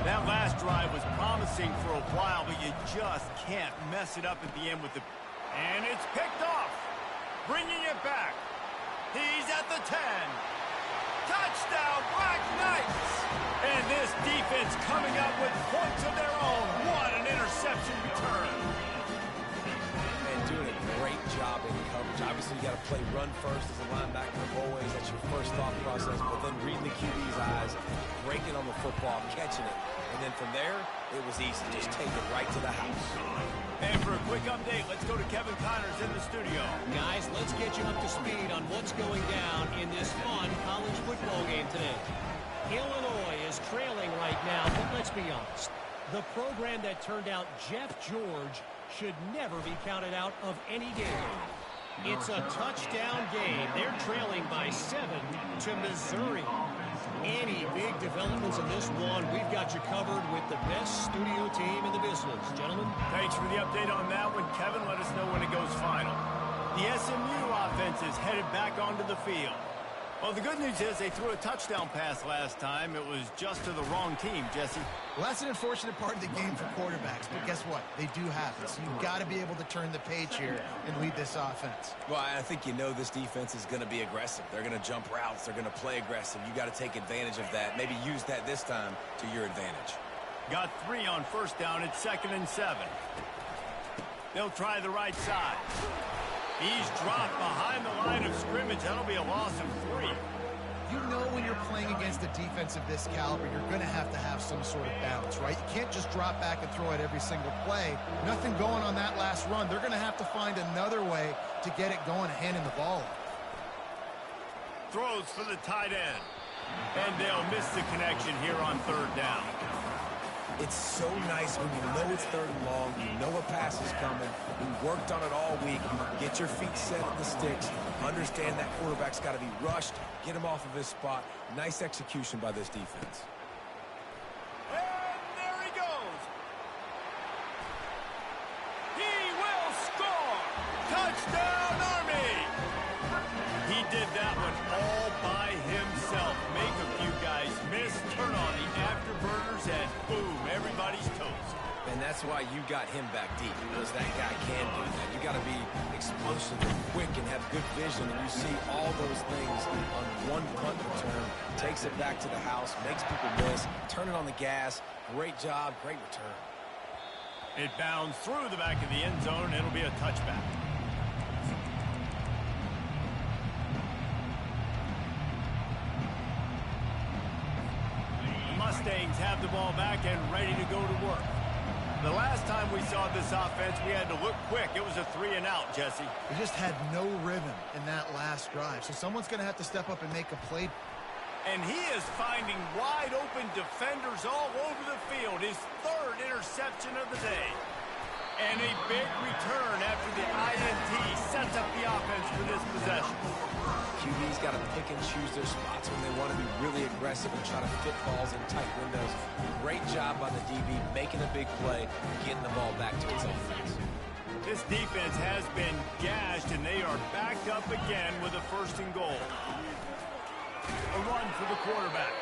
That last drive was promising for a while, but you just can't mess it up at the end with the... And it's picked off. Bringing it back. He's at the 10. Touchdown, Black Knights! And this defense coming up with points of their own. What an interception return. And doing a great job in coverage. Obviously, you got to play run first as a linebacker. Always, that's your first thought process. But then reading the QB's eyes, breaking on the football, catching it. And then from there, it was easy. Just take it right to the house. And for a quick update, let's go to Kevin Connors in the studio. Guys, let's get you up to speed on what's going down in this fun college football game today. Illinois is trailing right now, but let's be honest. The program that turned out Jeff George should never be counted out of any game. It's a touchdown game. They're trailing by 7 to Missouri. Any big developments in this one, we've got you covered with the best studio team in the business. Gentlemen. Thanks for the update on that one, Kevin. Let us know when it goes final. The SMU offense is headed back onto the field. Well, the good news is they threw a touchdown pass last time. It was just to the wrong team, Jesse. Well, that's an unfortunate part of the game for quarterbacks, but guess what? They do happen, so you've got to be able to turn the page here and lead this offense. Well, I think you know this defense is going to be aggressive. They're going to jump routes. They're going to play aggressive. You got to take advantage of that. Maybe use that this time to your advantage. Got 3 on first down. It's 2nd and 7. They'll try the right side. He's dropped behind the line of scrimmage. That'll be a loss of 3. You know when you're playing against a defense of this caliber, you're going to have some sort of balance, right? You can't just drop back and throw it every single play. Nothing going on that last run. They're going to have to find another way to get it going, handing the ball off. Throws for the tight end. And they'll miss the connection here on 3rd down. It's so nice when you know it's 3rd and long, you know a pass is coming, you worked on it all week, get your feet set at the sticks, understand that quarterback's got to be rushed, get him off of his spot. Nice execution by this defense. And there he goes. He will score. Touchdown, Army. He did that one all by himself. Make a few guys miss, turn on the afterburners, and boom, everybody's toast. And that's why you got him back deep, because that guy can do that. You got to be explosive and quick and have good vision, and you see all those things on one punt return. Takes it back to the house, makes people miss, turn it on the gas. Great job, great return. It bounds through the back of the end zone. It'll be a touchback. Mustangs have the ball back and ready to go to work. The last time we saw this offense, we had to look quick. It was a 3 and out, Jesse. They just had no rhythm in that last drive, so someone's going to have to step up and make a play. And he is finding wide open defenders all over the field. His 3rd interception of the day. And a big return after the INT sets up the offense for this possession. QB's got to pick and choose their spots when they want to be really aggressive and try to fit balls in tight windows. Great job by the DB making a big play, getting the ball back to its offense. This defense has been gashed, and they are backed up again with a 1st and goal. A run for the quarterback.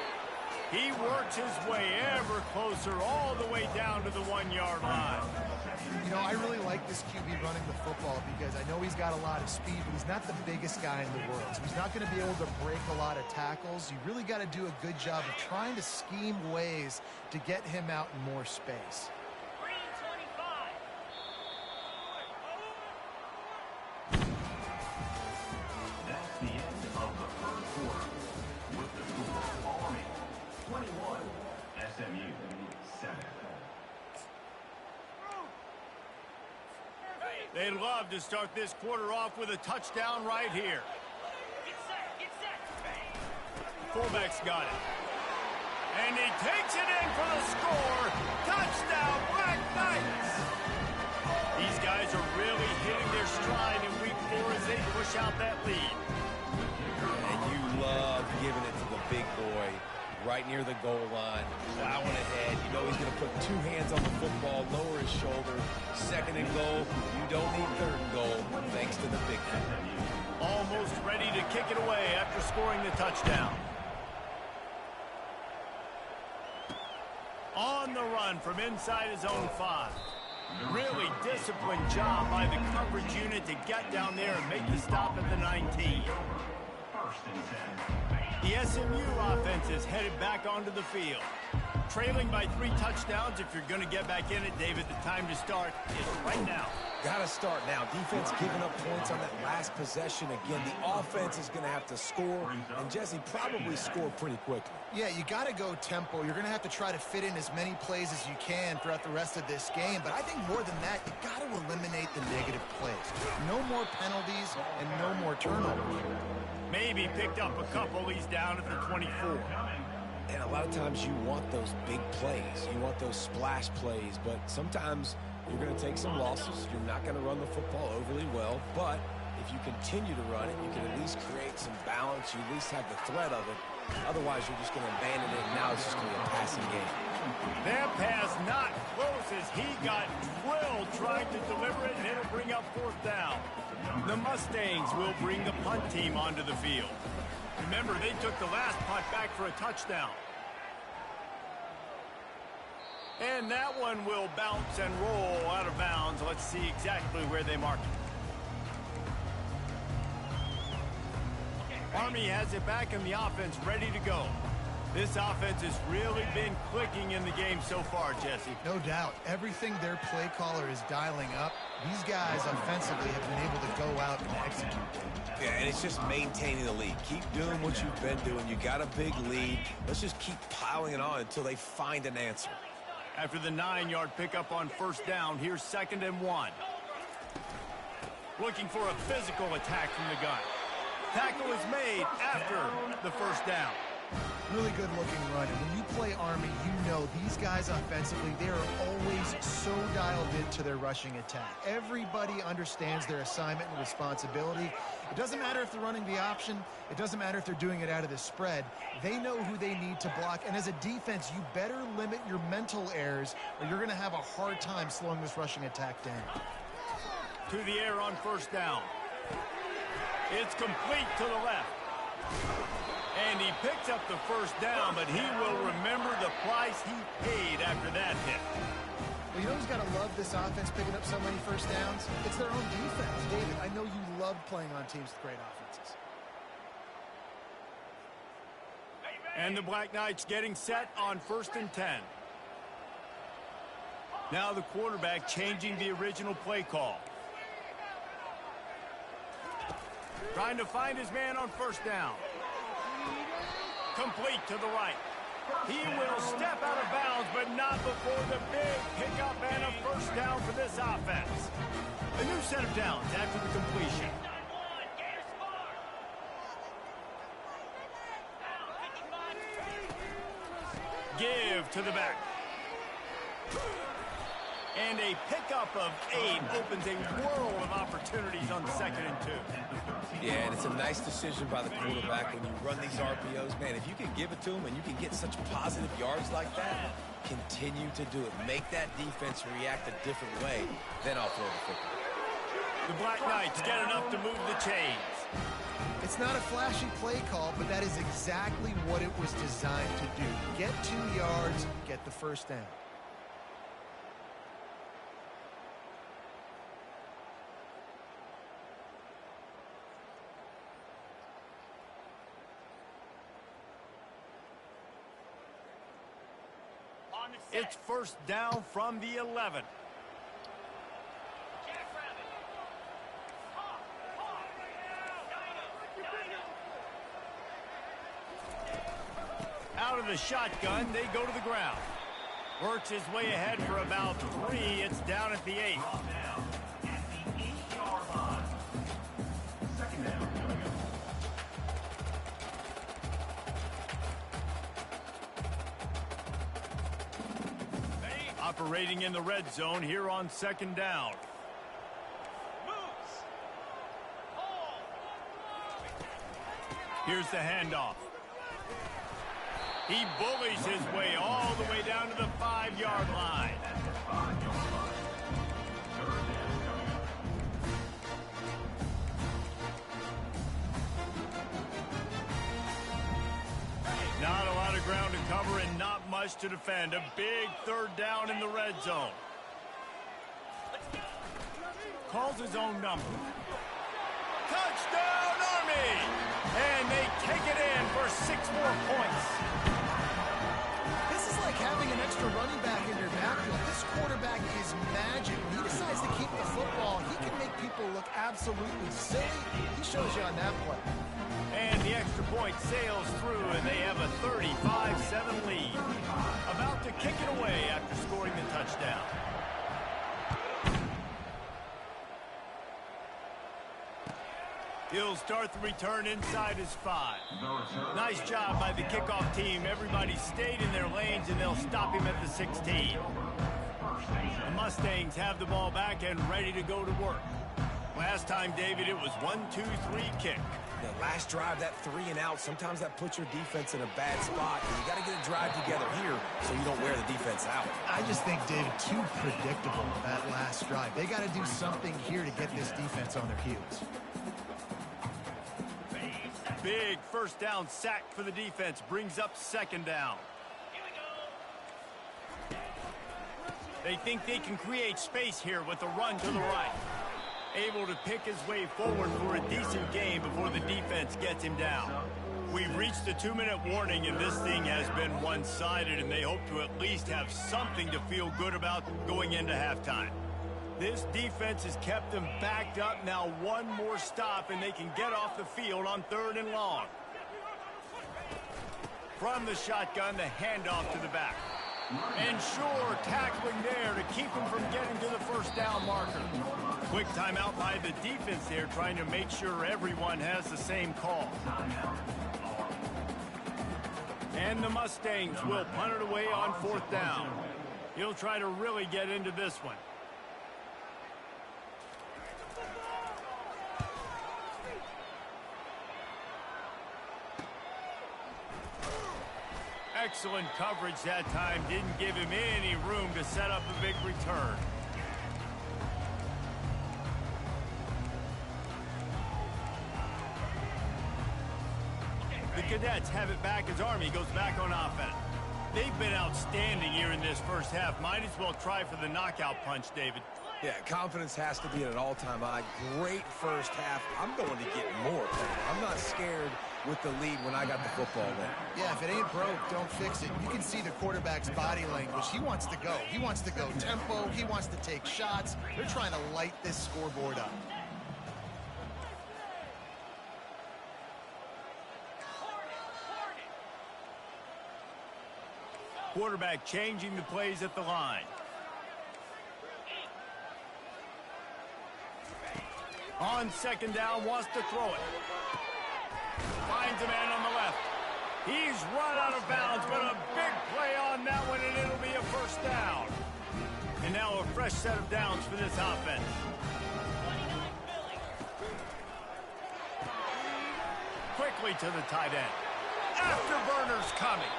He works his way ever closer all the way down to the 1-yard line. You know, I really like this QB running the football because I know he's got a lot of speed, but he's not the biggest guy in the world. So he's not going to be able to break a lot of tackles. You really got to do a good job of trying to scheme ways to get him out in more space. That's the end of the 3rd quarter. With the score, Army 21, SMU 7. They'd love to start this quarter off with a touchdown right here. Fullback's got it. And he takes it in for the score. Touchdown, Black Knights! These guys are really hitting their stride in week 4 as they push out that lead. And you love giving it to the big boy right near the goal line, plowing ahead. You know he's going to put 2 hands on the football, lower his shoulder. 2nd and goal. You don't need 3rd and goal, thanks to the big man. Almost ready to kick it away after scoring the touchdown. On the run from inside his own 5. Really disciplined job by the coverage unit to get down there and make the stop at the 19. First and 10. The SMU offense is headed back onto the field. Trailing by 3 touchdowns. If you're going to get back in it, David, the time to start is right now. Got to start now. Defense giving up points on that last possession. Again, the offense is going to have to score, and Jesse probably score pretty quickly. Yeah, you got to go tempo. You're going to have to try to fit in as many plays as you can throughout the rest of this game. But I think more than that, you got to eliminate the negative plays. No more penalties and no more turnovers. Maybe picked up a couple. He's down at the 24. And a lot of times you want those big plays. You want those splash plays, but sometimes you're going to take some losses. You're not going to run the football overly well, but if you continue to run it, you can at least create some balance. You at least have the threat of it. Otherwise, you're just going to abandon it, and now it's just going to be a passing game. That pass not close as he got drilled trying to deliver it, and it'll bring up 4th down. The Mustangs will bring the punt team onto the field. Remember, they took the last punt back for a touchdown. And that one will bounce and roll out of bounds. Let's see exactly where they mark it. Army has it back in the offense, ready to go. This offense has really been clicking in the game so far, Jesse. No doubt. Everything their play caller is dialing up, these guys offensively have been able to go out and execute. Yeah, and it's just maintaining the lead. Keep doing what you've been doing. You got a big lead. Let's just keep piling it on until they find an answer. After the 9-yard pickup on 1st down, here's 2nd and 1. Looking for a physical attack from the gun. Tackle is made after the 1st down. Really good looking run. And when you play Army, you know these guys offensively, they are always so dialed into their rushing attack. Everybody understands their assignment and responsibility. It doesn't matter if they're running the option. It doesn't matter if they're doing it out of the spread. They know who they need to block. And as a defense, you better limit your mental errors or you're going to have a hard time slowing this rushing attack down. To the air on 1st down. It's complete to the left. And he picks up the 1st down, but he will remember the price he paid after that hit. Well, you know who's got to love this offense picking up so many 1st downs? It's their own defense. David, I know you love playing on teams with great offenses. And the Black Knights getting set on 1st and 10. Now the quarterback changing the original play call. Trying to find his man on 1st down. Complete to the right. He will step out of bounds, but not before the big pickup and a 1st down for this offense. A new set of downs after the completion. Give to the back. And a pickup of 8 opens a world of opportunities on 2nd and 2. Yeah, and it's a nice decision by the quarterback when you run these RPOs. Man, if you can give it to them and you can get such positive yards like that, continue to do it. Make that defense react a different way, then offload the football. The Black Knights get enough to move the chains. It's not a flashy play call, but that is exactly what it was designed to do. Get 2 yards, get the 1st down. It's 1st down from the 11. Out of the shotgun, they go to the ground. Works his way ahead for about 3. It's down at the 8. Operating in the red zone here on 2nd down. Here's the handoff. He bullies his way all the way down to the 5-yard line. Not a lot of ground to cover and not much to defend. A big third down in the red zone. Calls his own number. Touchdown, Army! And they take it in for 6 more points. This is like having an extra running back in your backfield. This quarterback is magic. When he decides to keep the football, he can make people look absolutely silly. He shows you on that play. And the extra point sails through, and they have a 35-7 lead. About to kick it away after scoring the touchdown. He'll start the return inside his 5. Nice job by the kickoff team. Everybody stayed in their lanes, and they'll stop him at the 16. The Mustangs have the ball back and ready to go to work. Last time, David, it was 1-2-3 kick. The last drive, that 3 and out, sometimes that puts your defense in a bad spot. And you got to get a drive together here so you don't wear the defense out. I just think, David, too predictable that last drive. They got to do something here to get this defense on their heels. Big first down sack for the defense. Brings up 2nd down. They think they can create space here with a run to the right. Able to pick his way forward for a decent gain before the defense gets him down. We've reached the 2-minute warning, and this thing has been one-sided, and they hope to at least have something to feel good about going into halftime. This defense has kept them backed up. Now one more stop, and they can get off the field on 3rd and long. From the shotgun, the handoff to the back. And sure, tackling there to keep him from getting to the 1st down marker. Quick timeout by the defense there, trying to make sure everyone has the same call. And the Mustangs will punt it away on 4th down. He'll try to really get into this one. Excellent coverage that time. Didn't give him any room to set up a big return. The Cadets have it back as Army goes back on offense. They've been outstanding here in this first half. Might as well try for the knockout punch, David. Yeah, confidence has to be at an all-time high. Great first half. I'm going to get more. I'm not scared with the lead when I got the football there. Yeah, if it ain't broke, don't fix it. You can see the quarterback's body language. He wants to go. He wants to go tempo. He wants to take shots. They're trying to light this scoreboard up. Quarterback changing the plays at the line. On 2nd down, wants to throw it. Finds a man on the left. He's run out of bounds, but a big play on that one, and it'll be a 1st down. And now a fresh set of downs for this offense. Quickly to the tight end. Afterburner's coming.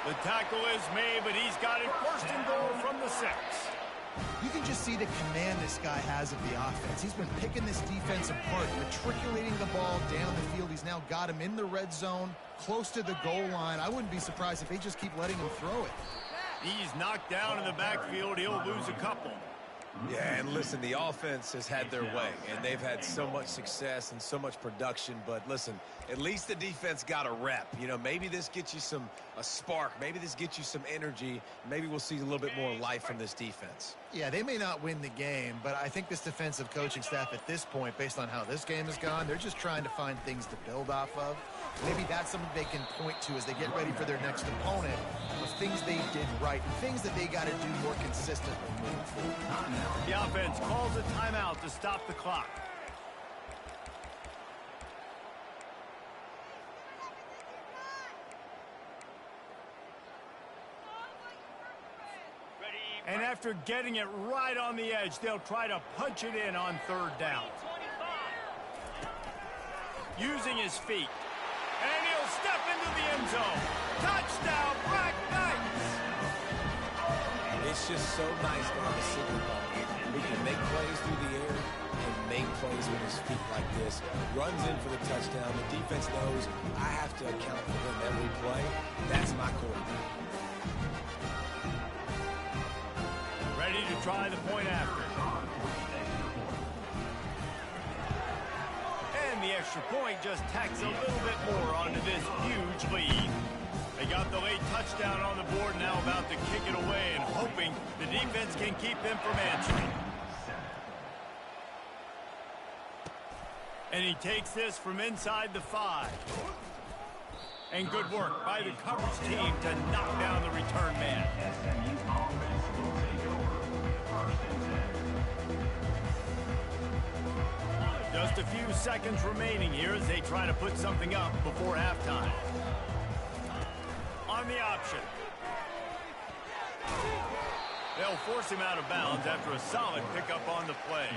The tackle is made, but he's got it 1st and goal from the 6. You can just see the command this guy has of the offense. He's been picking this defense apart, matriculating the ball down the field. He's now got him in the red zone, close to the goal line. I wouldn't be surprised if they just keep letting him throw it. He's knocked down in the backfield. He'll lose a couple. Yeah, and listen, the offense has had their way, and they've had so much success and so much production. But listen, at least the defense got a rep. You know, maybe this gets you a spark. Maybe this gets you some energy. Maybe we'll see a little bit more life from this defense. Yeah, they may not win the game, but I think this defensive coaching staff at this point, based on how this game has gone, they're just trying to find things to build off of. Maybe that's something they can point to as they get ready for their next opponent, of things they did right, things that they got to do more consistently moving forward. The offense calls a timeout to stop the clock. And after getting it right on the edge, they'll try to punch it in on 3rd down. Using his feet. And he'll step into the end zone. Touchdown, Black Knights! It's just so nice to have a single ball who can make plays through the air and make plays with his feet like this. Runs in for the touchdown. The defense knows I have to account for him every play. That's my core. try the point after. And the extra point just tacks a little bit more onto this huge lead. They got the late touchdown on the board, now about to kick it away and hoping the defense can keep them from answering. And he takes this from inside the 5. And good work by the coverage team to knock down the return man. Just a few seconds remaining here as they try to put something up before halftime. On the option. They'll force him out of bounds after a solid pickup on the play.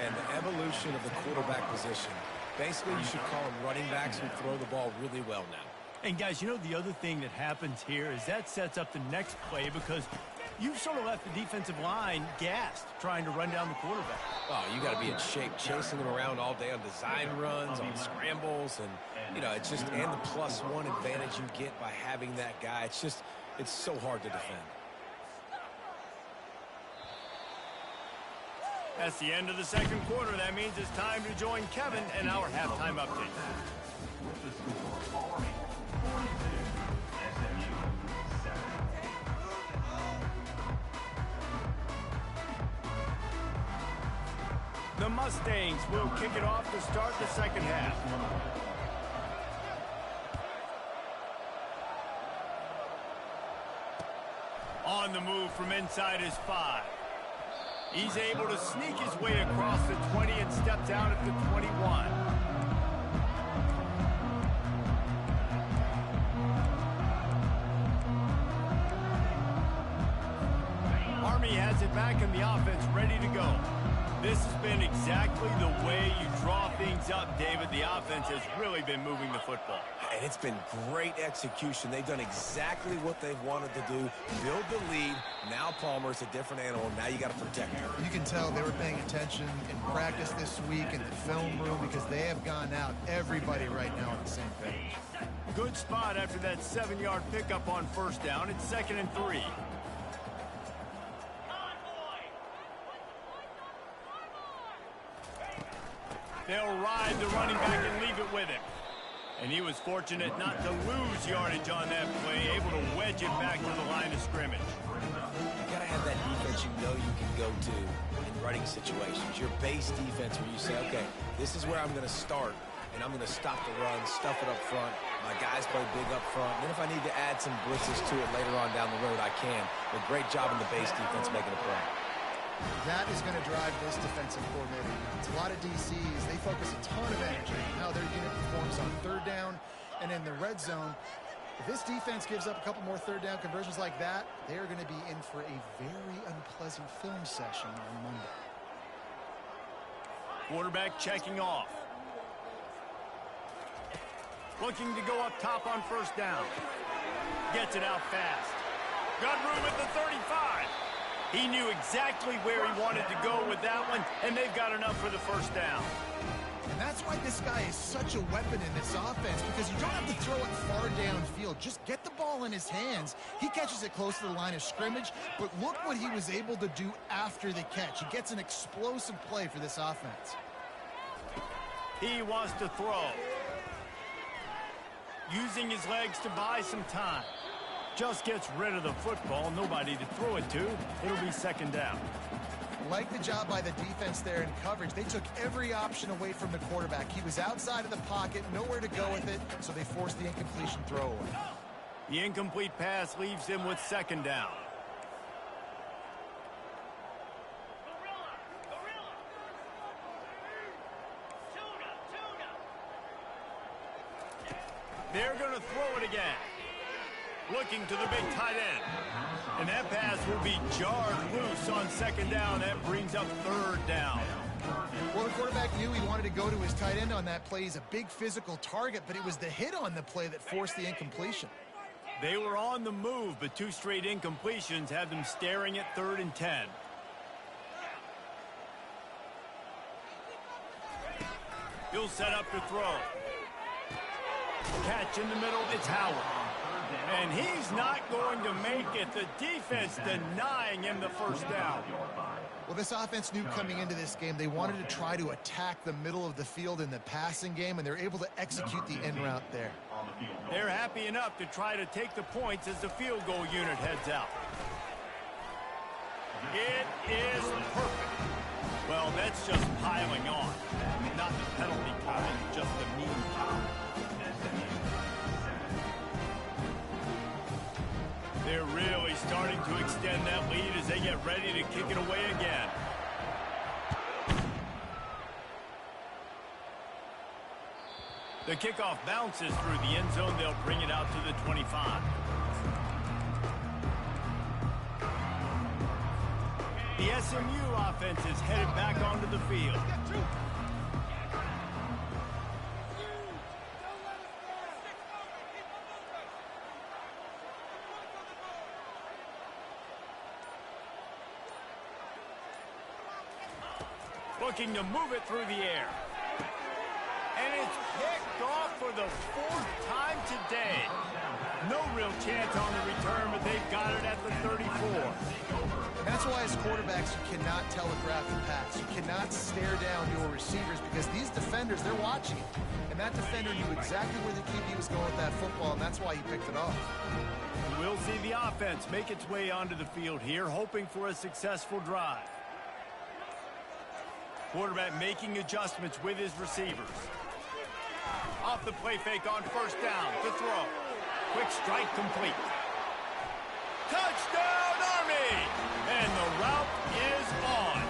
And the evolution of the quarterback position. Basically, you should call them running backs who throw the ball really well now. And guys, you know the other thing that happens here is that sets up the next play because you've sort of left the defensive line gassed trying to run down the quarterback. Oh, you got to be in shape chasing them around all day on design runs, on scrambles, and, you know, it's just, and the +1 advantage you get by having that guy. It's just, it's so hard to defend. That's the end of the second quarter. That means it's time to join Kevin and our halftime update. With the score, Army 42, SMU 7. The Mustangs will kick it off to start the second half. On the move from inside his 5. He's able to sneak his way across the 20 and steps out at the 21. Army has it back in the offense, ready to go. This has been exactly the way you draw things up, David. The offense has really been moving the football. And it's been great execution. They've done exactly what they've wanted to do. Build the lead. Now Palmer's a different animal. Now you got to protect him. You can tell they were paying attention in practice this week in the film room because they have gone out, everybody right now on the same page. Good spot after that 7-yard pickup on first down. It's 2nd and 3. They'll ride the running back and leave it with him. And he was fortunate not to lose yardage on that play, able to wedge it back to the line of scrimmage. You got to have that defense you know you can go to in running situations. Your base defense where you say, okay, this is where I'm going to start, and I'm going to stop the run, stuff it up front. My guys play big up front. And then if I need to add some blitzes to it later on down the road, I can. But great job in the base defense making a play. That is going to drive this defensive coordinator. It's a lot of DCs. They focus a ton of energy on how their unit performs on third down and in the red zone. If this defense gives up a couple more third down conversions like that, they are going to be in for a very unpleasant film session on Monday. Quarterback checking off. Looking to go up top on first down. Gets it out fast. Got room at the 35. He knew exactly where he wanted to go with that one, and they've got enough for the first down. And that's why this guy is such a weapon in this offense, because you don't have to throw it far downfield. Just get the ball in his hands. He catches it close to the line of scrimmage, but look what he was able to do after the catch. He gets an explosive play for this offense. He wants to throw. Using his legs to buy some time. Just gets rid of the football, nobody to throw it to. It'll be 2nd down. Like the job by the defense there in coverage. They took every option away from the quarterback. He was outside of the pocket, nowhere to go with it, so they forced the incompletion throwaway. The incomplete pass leaves him with 2nd down. They're going to throw it again. Looking to the big tight end. And that pass will be jarred loose on 2nd down. That brings up 3rd down. Well, the quarterback knew he wanted to go to his tight end on that play. He's a big physical target, but it was the hit on the play that forced the incompletion. They were on the move, but 2 straight incompletions have them staring at 3rd and 10. He'll set up to throw. Catch in the middle, it's Howard. And he's not going to make it. The defense denying him the first down. Well, this offense knew coming into this game they wanted to try to attack the middle of the field in the passing game, and they're able to execute the end route there. They're happy enough to try to take the points as the field goal unit heads out. It is perfect. Well, that's just piling on. Not the penalty kind, just the mean kind. They're really starting to extend that lead as they get ready to kick it away again. The kickoff bounces through the end zone. They'll bring it out to the 25. The SMU offense is headed back onto the field. Looking to move it through the air. And it's picked off for the 4th time today. No real chance on the return, but they've got it at the 34. That's why as quarterbacks you cannot telegraph the pass. You cannot stare down your receivers because these defenders, they're watching it. And that defender knew exactly where the QB was going with that football, and that's why he picked it off. We'll see the offense make its way onto the field here, hoping for a successful drive. Quarterback making adjustments with his receivers. Off the play fake on first down to throw. Quick strike complete. Touchdown, Army! And the route is on.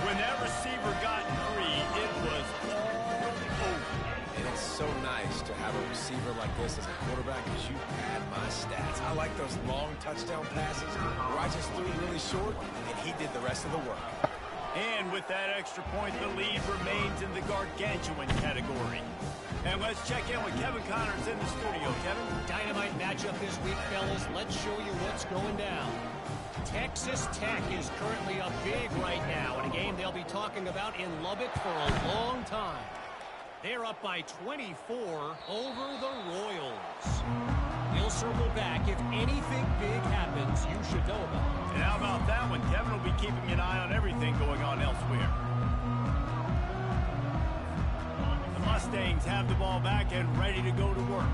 When that receiver got free, it was all over. And it's so nice to have a receiver like this as a quarterback because you pad my stats. I like those long touchdown passes where I just threw it really short and he did the rest of the work. And with that extra point, the lead remains in the gargantuan category. And let's check in with Kevin Connors in the studio. Kevin? Dynamite matchup this week, fellas. Let's show you what's going down. Texas Tech is currently up big right now in a game they'll be talking about in Lubbock for a long time. They're up by 24 over the Royals. We'll circle back. If anything big happens, you should know about it. And how about that one? Kevin will be keeping an eye on everything going on elsewhere. The Mustangs have the ball back and ready to go to work.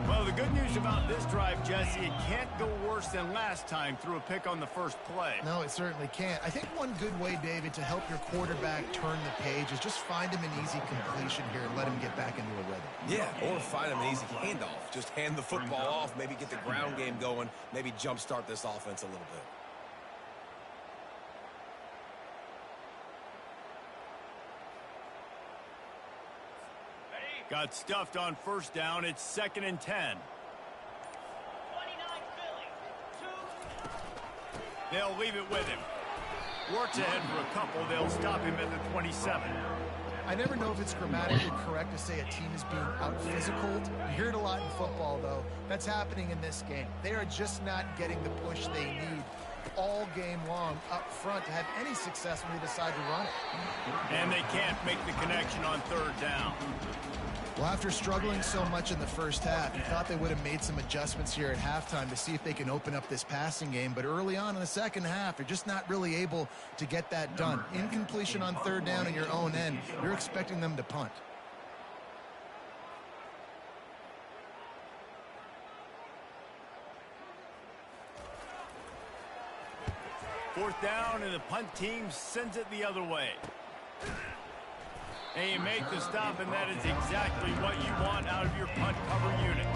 Well, the good news about this drive, Jesse, it can't go worse than last time through a pick on the first play. No, it certainly can't. I think one good way, David, to help your quarterback turn the page is just find him an easy completion here and let him get back into a rhythm. Yeah, or find him an easy handoff. Just hand the football off, maybe get the ground game going, maybe jumpstart this offense a little bit. Got stuffed on first down. It's 2nd and 10. They'll leave it with him. Works ahead for a couple. They'll stop him at the 27. I never know if it's grammatically correct to say a team is being out-physicaled. You hear it a lot in football, though. That's happening in this game. They are just not getting the push they need all game long up front to have any success when they decide to run it. And they can't make the connection on 3rd down. Well, after struggling so much in the first half, you thought they would have made some adjustments here at halftime to see if they can open up this passing game. But early on in the second half, they're just not really able to get that done. Incompletion on 3rd down in your own end, you're expecting them to punt. Fourth down, and the punt team sends it the other way. And you make the stop, and that is exactly what you want out of your punt cover unit.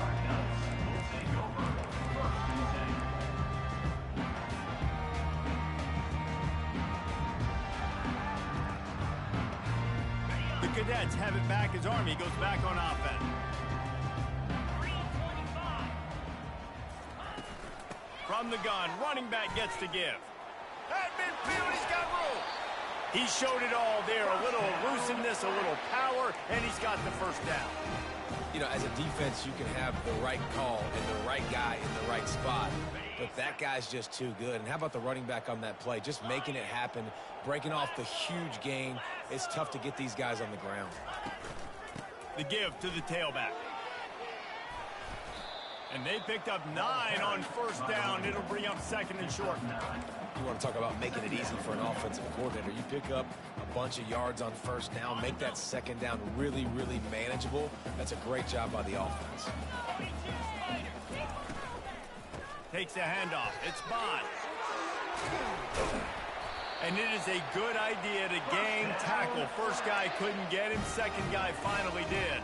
The Cadets have it back as Army goes back on offense. From the gun, running back gets to give. At midfield, he's got room. He showed it all there, a little elusiveness, a little power, and he's got the first down. You know, as a defense, you can have the right call and the right guy in the right spot, but that guy's just too good. And how about the running back on that play? Just making it happen, breaking off the huge gain. It's tough to get these guys on the ground. The give to the tailback. And they picked up 9 on first down. It'll bring up second and short. You want to talk about making it easy for an offensive coordinator. You pick up a bunch of yards on first down, make that second down really, really manageable. That's a great job by the offense. Takes a handoff. It's Bond. And it is a good idea to gang tackle. First guy couldn't get him. Second guy finally did.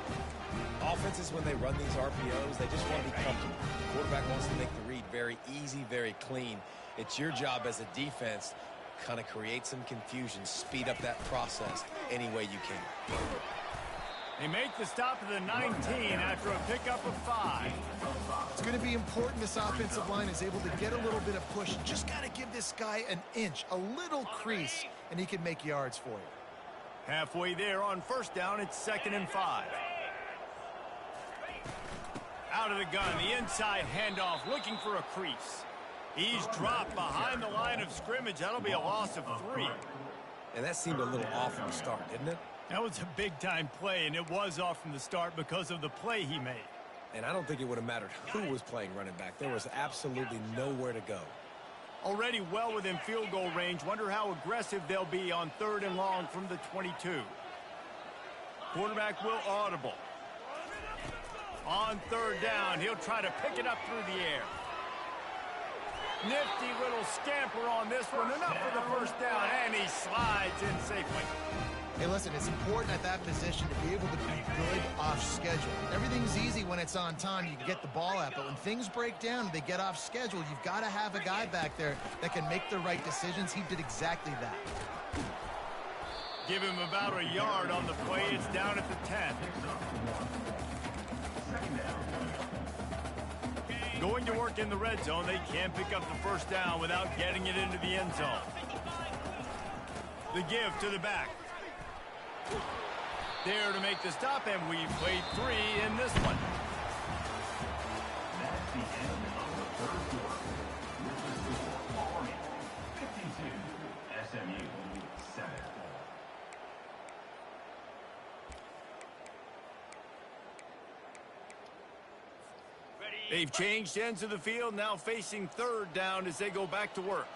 Offenses, when they run these RPOs, they just want to be comfortable. The quarterback wants to make the read very easy, very clean. It's your job as a defense to kind of create some confusion, speed up that process any way you can. They make the stop of the 19 after a pickup of 5. It's going to be important this offensive line is able to get a little bit of push. Just got to give this guy an inch, a little crease, and he can make yards for you. Halfway there on first down, it's 2nd and 5. Out of the gun, the inside handoff, looking for a crease. He's dropped behind the line of scrimmage. That'll be a loss of 3. And that seemed a little off from the start, didn't it? That was a big-time play, and it was off from the start because of the play he made. And I don't think it would have mattered who was playing running back. There was absolutely nowhere to go. Already well within field goal range. Wonder how aggressive they'll be on 3rd and long from the 22. Quarterback will audible. On 3rd down, he'll try to pick it up through the air. Nifty little scamper on this one. Enough for the first down, and he slides in safely. Hey, listen, it's important at that position to be able to be good off schedule. Everything's easy when it's on time. You can get the ball out, but when things break down, they get off schedule. You've got to have a guy back there that can make the right decisions. He did exactly that. Give him about a yard on the play. It's down at the 10. Going to work in the red zone. They can't pick up the first down without getting it into the end zone. The give to the back. There to make the stop, and we've played 3 in this one. That's the end of the third quarter. With the score, Army 52, SMU 7. They've changed ends of the field, now facing 3rd down as they go back to work.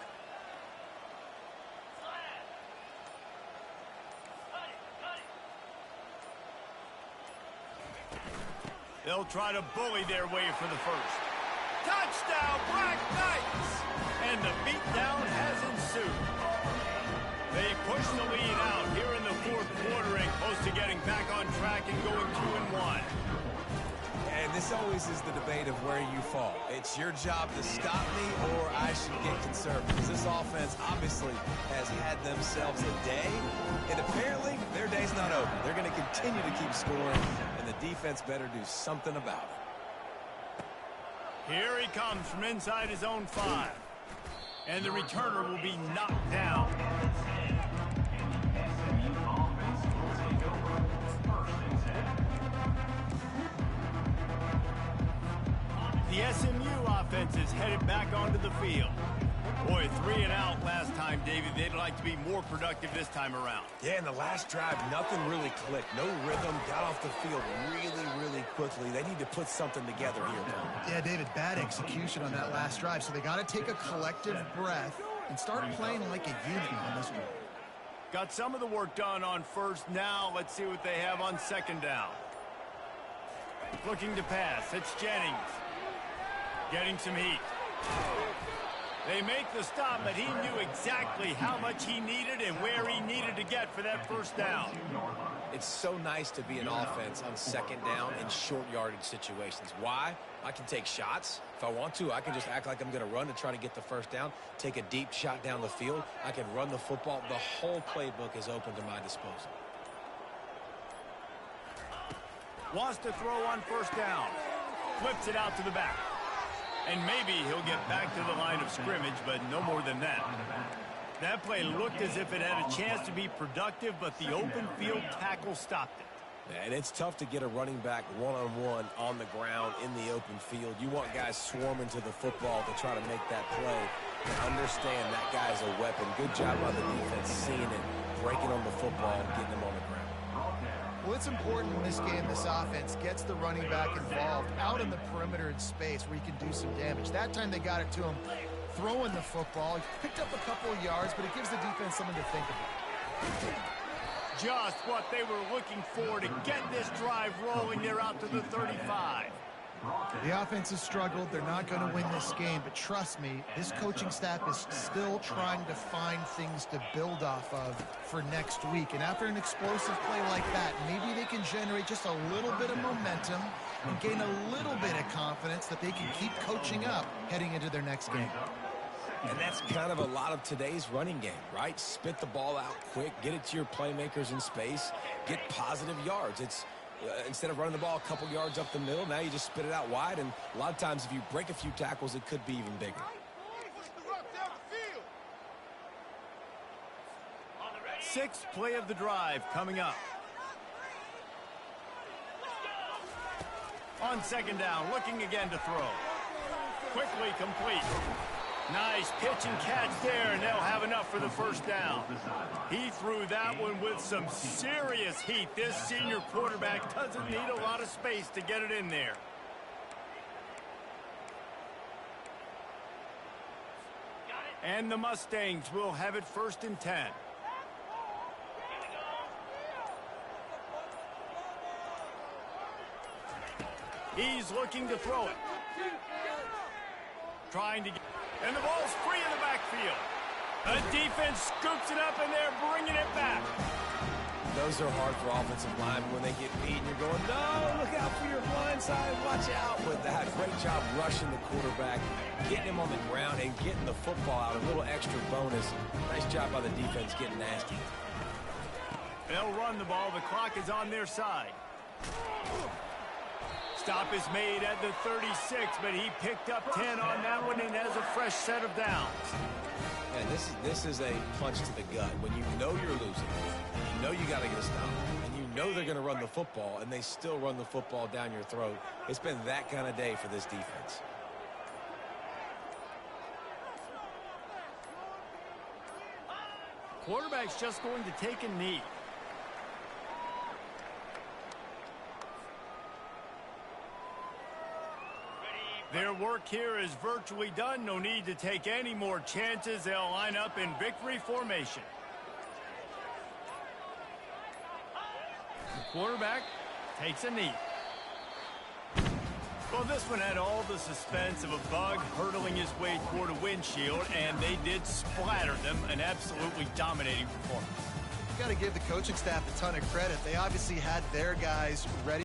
They'll try to bully their way for the first. Touchdown, Black Knights! And the beatdown has ensued. They push the lead out here in the 4th quarter and close to getting back on track and going 2-1. And this always is the debate of where you fall. It's your job to stop me or I should get conservative. Because this offense obviously has had themselves a day. And apparently their day's not over. They're going to continue to keep scoring. And the defense better do something about it. Here he comes from inside his own 5. And the returner will be knocked down. The SMU offense is headed back onto the field. Boy, 3 and out last time, David. They'd like to be more productive this time around. Yeah, in the last drive, nothing really clicked. No rhythm, got off the field really quickly. They need to put something together here, Tom. Yeah, David, bad execution on that last drive, so they got to take a collective breath and start playing like a unit on this one. Got some of the work done on first. Now let's see what they have on 2nd down. Looking to pass. It's Jennings. Getting some heat. They make the stop, but he knew exactly how much he needed and where he needed to get for that first down. It's so nice to be an offense on 2nd down in short yardage situations. Why? I can take shots. If I want to, I can just act like I'm going to run to try to get the first down, take a deep shot down the field. I can run the football. The whole playbook is open to my disposal. Wants to throw on first down. Flips it out to the back. And maybe he'll get back to the line of scrimmage, but no more than that. That play looked as if it had a chance to be productive, but the open field tackle stopped it. And it's tough to get a running back one-on-one on the ground in the open field. You want guys swarming to the football to try to make that play. And understand that guy's a weapon. Good job on the defense seeing it, breaking on the football, and getting him on the ground. Well, it's important in this game this offense gets the running back involved out in the perimeter in space where he can do some damage. That time they got it to him throwing the football. He picked up a couple of yards, but it gives the defense something to think about. Just what they were looking for to get this drive rolling. They're out to the 35. The offense has struggled. They're not going to win this game, but trust me, this coaching staff is still trying to find things to build off of for next week. And after an explosive play like that, maybe they can generate just a little bit of momentum and gain a little bit of confidence that they can keep coaching up heading into their next game. And that's kind of a lot of today's running game, right? Spit the ball out quick, get it to your playmakers in space, get positive yards. It's instead of running the ball a couple yards up the middle, now you just spit it out wide, and a lot of times if you break a few tackles, it could be even bigger. Sixth play of the drive coming up. On second down, looking again to throw. Quickly complete. Nice pitch and catch there, and they'll have enough for the first down. He threw that one with some serious heat. This senior quarterback doesn't need a lot of space to get it in there. And the Mustangs will have it 1st and 10. He's looking to throw it. Trying to get... And the ball's free in the backfield. The defense scoops it up, and they're bringing it back. Those are hard for offensive linemen when they get beat, and you're going, no, look out for your blind side, watch out with that. Great job rushing the quarterback, getting him on the ground, and getting the football out. A little extra bonus. Nice job by the defense getting nasty. They'll run the ball. The clock is on their side. Stop is made at the 36, but he picked up 10 on that one and has a fresh set of downs. And this is a punch to the gut. When you know you're losing, you know you got to get a stop, and you know they're going to run the football, and they still run the football down your throat. It's been that kind of day for this defense. Quarterback's just going to take a knee. Their work here is virtually done. No need to take any more chances. They'll line up in victory formation. The quarterback takes a knee. Well, this one had all the suspense of a bug hurtling his way toward a windshield, and they did splatter them. An absolutely dominating performance. You got to give the coaching staff a ton of credit. They obviously had their guys ready.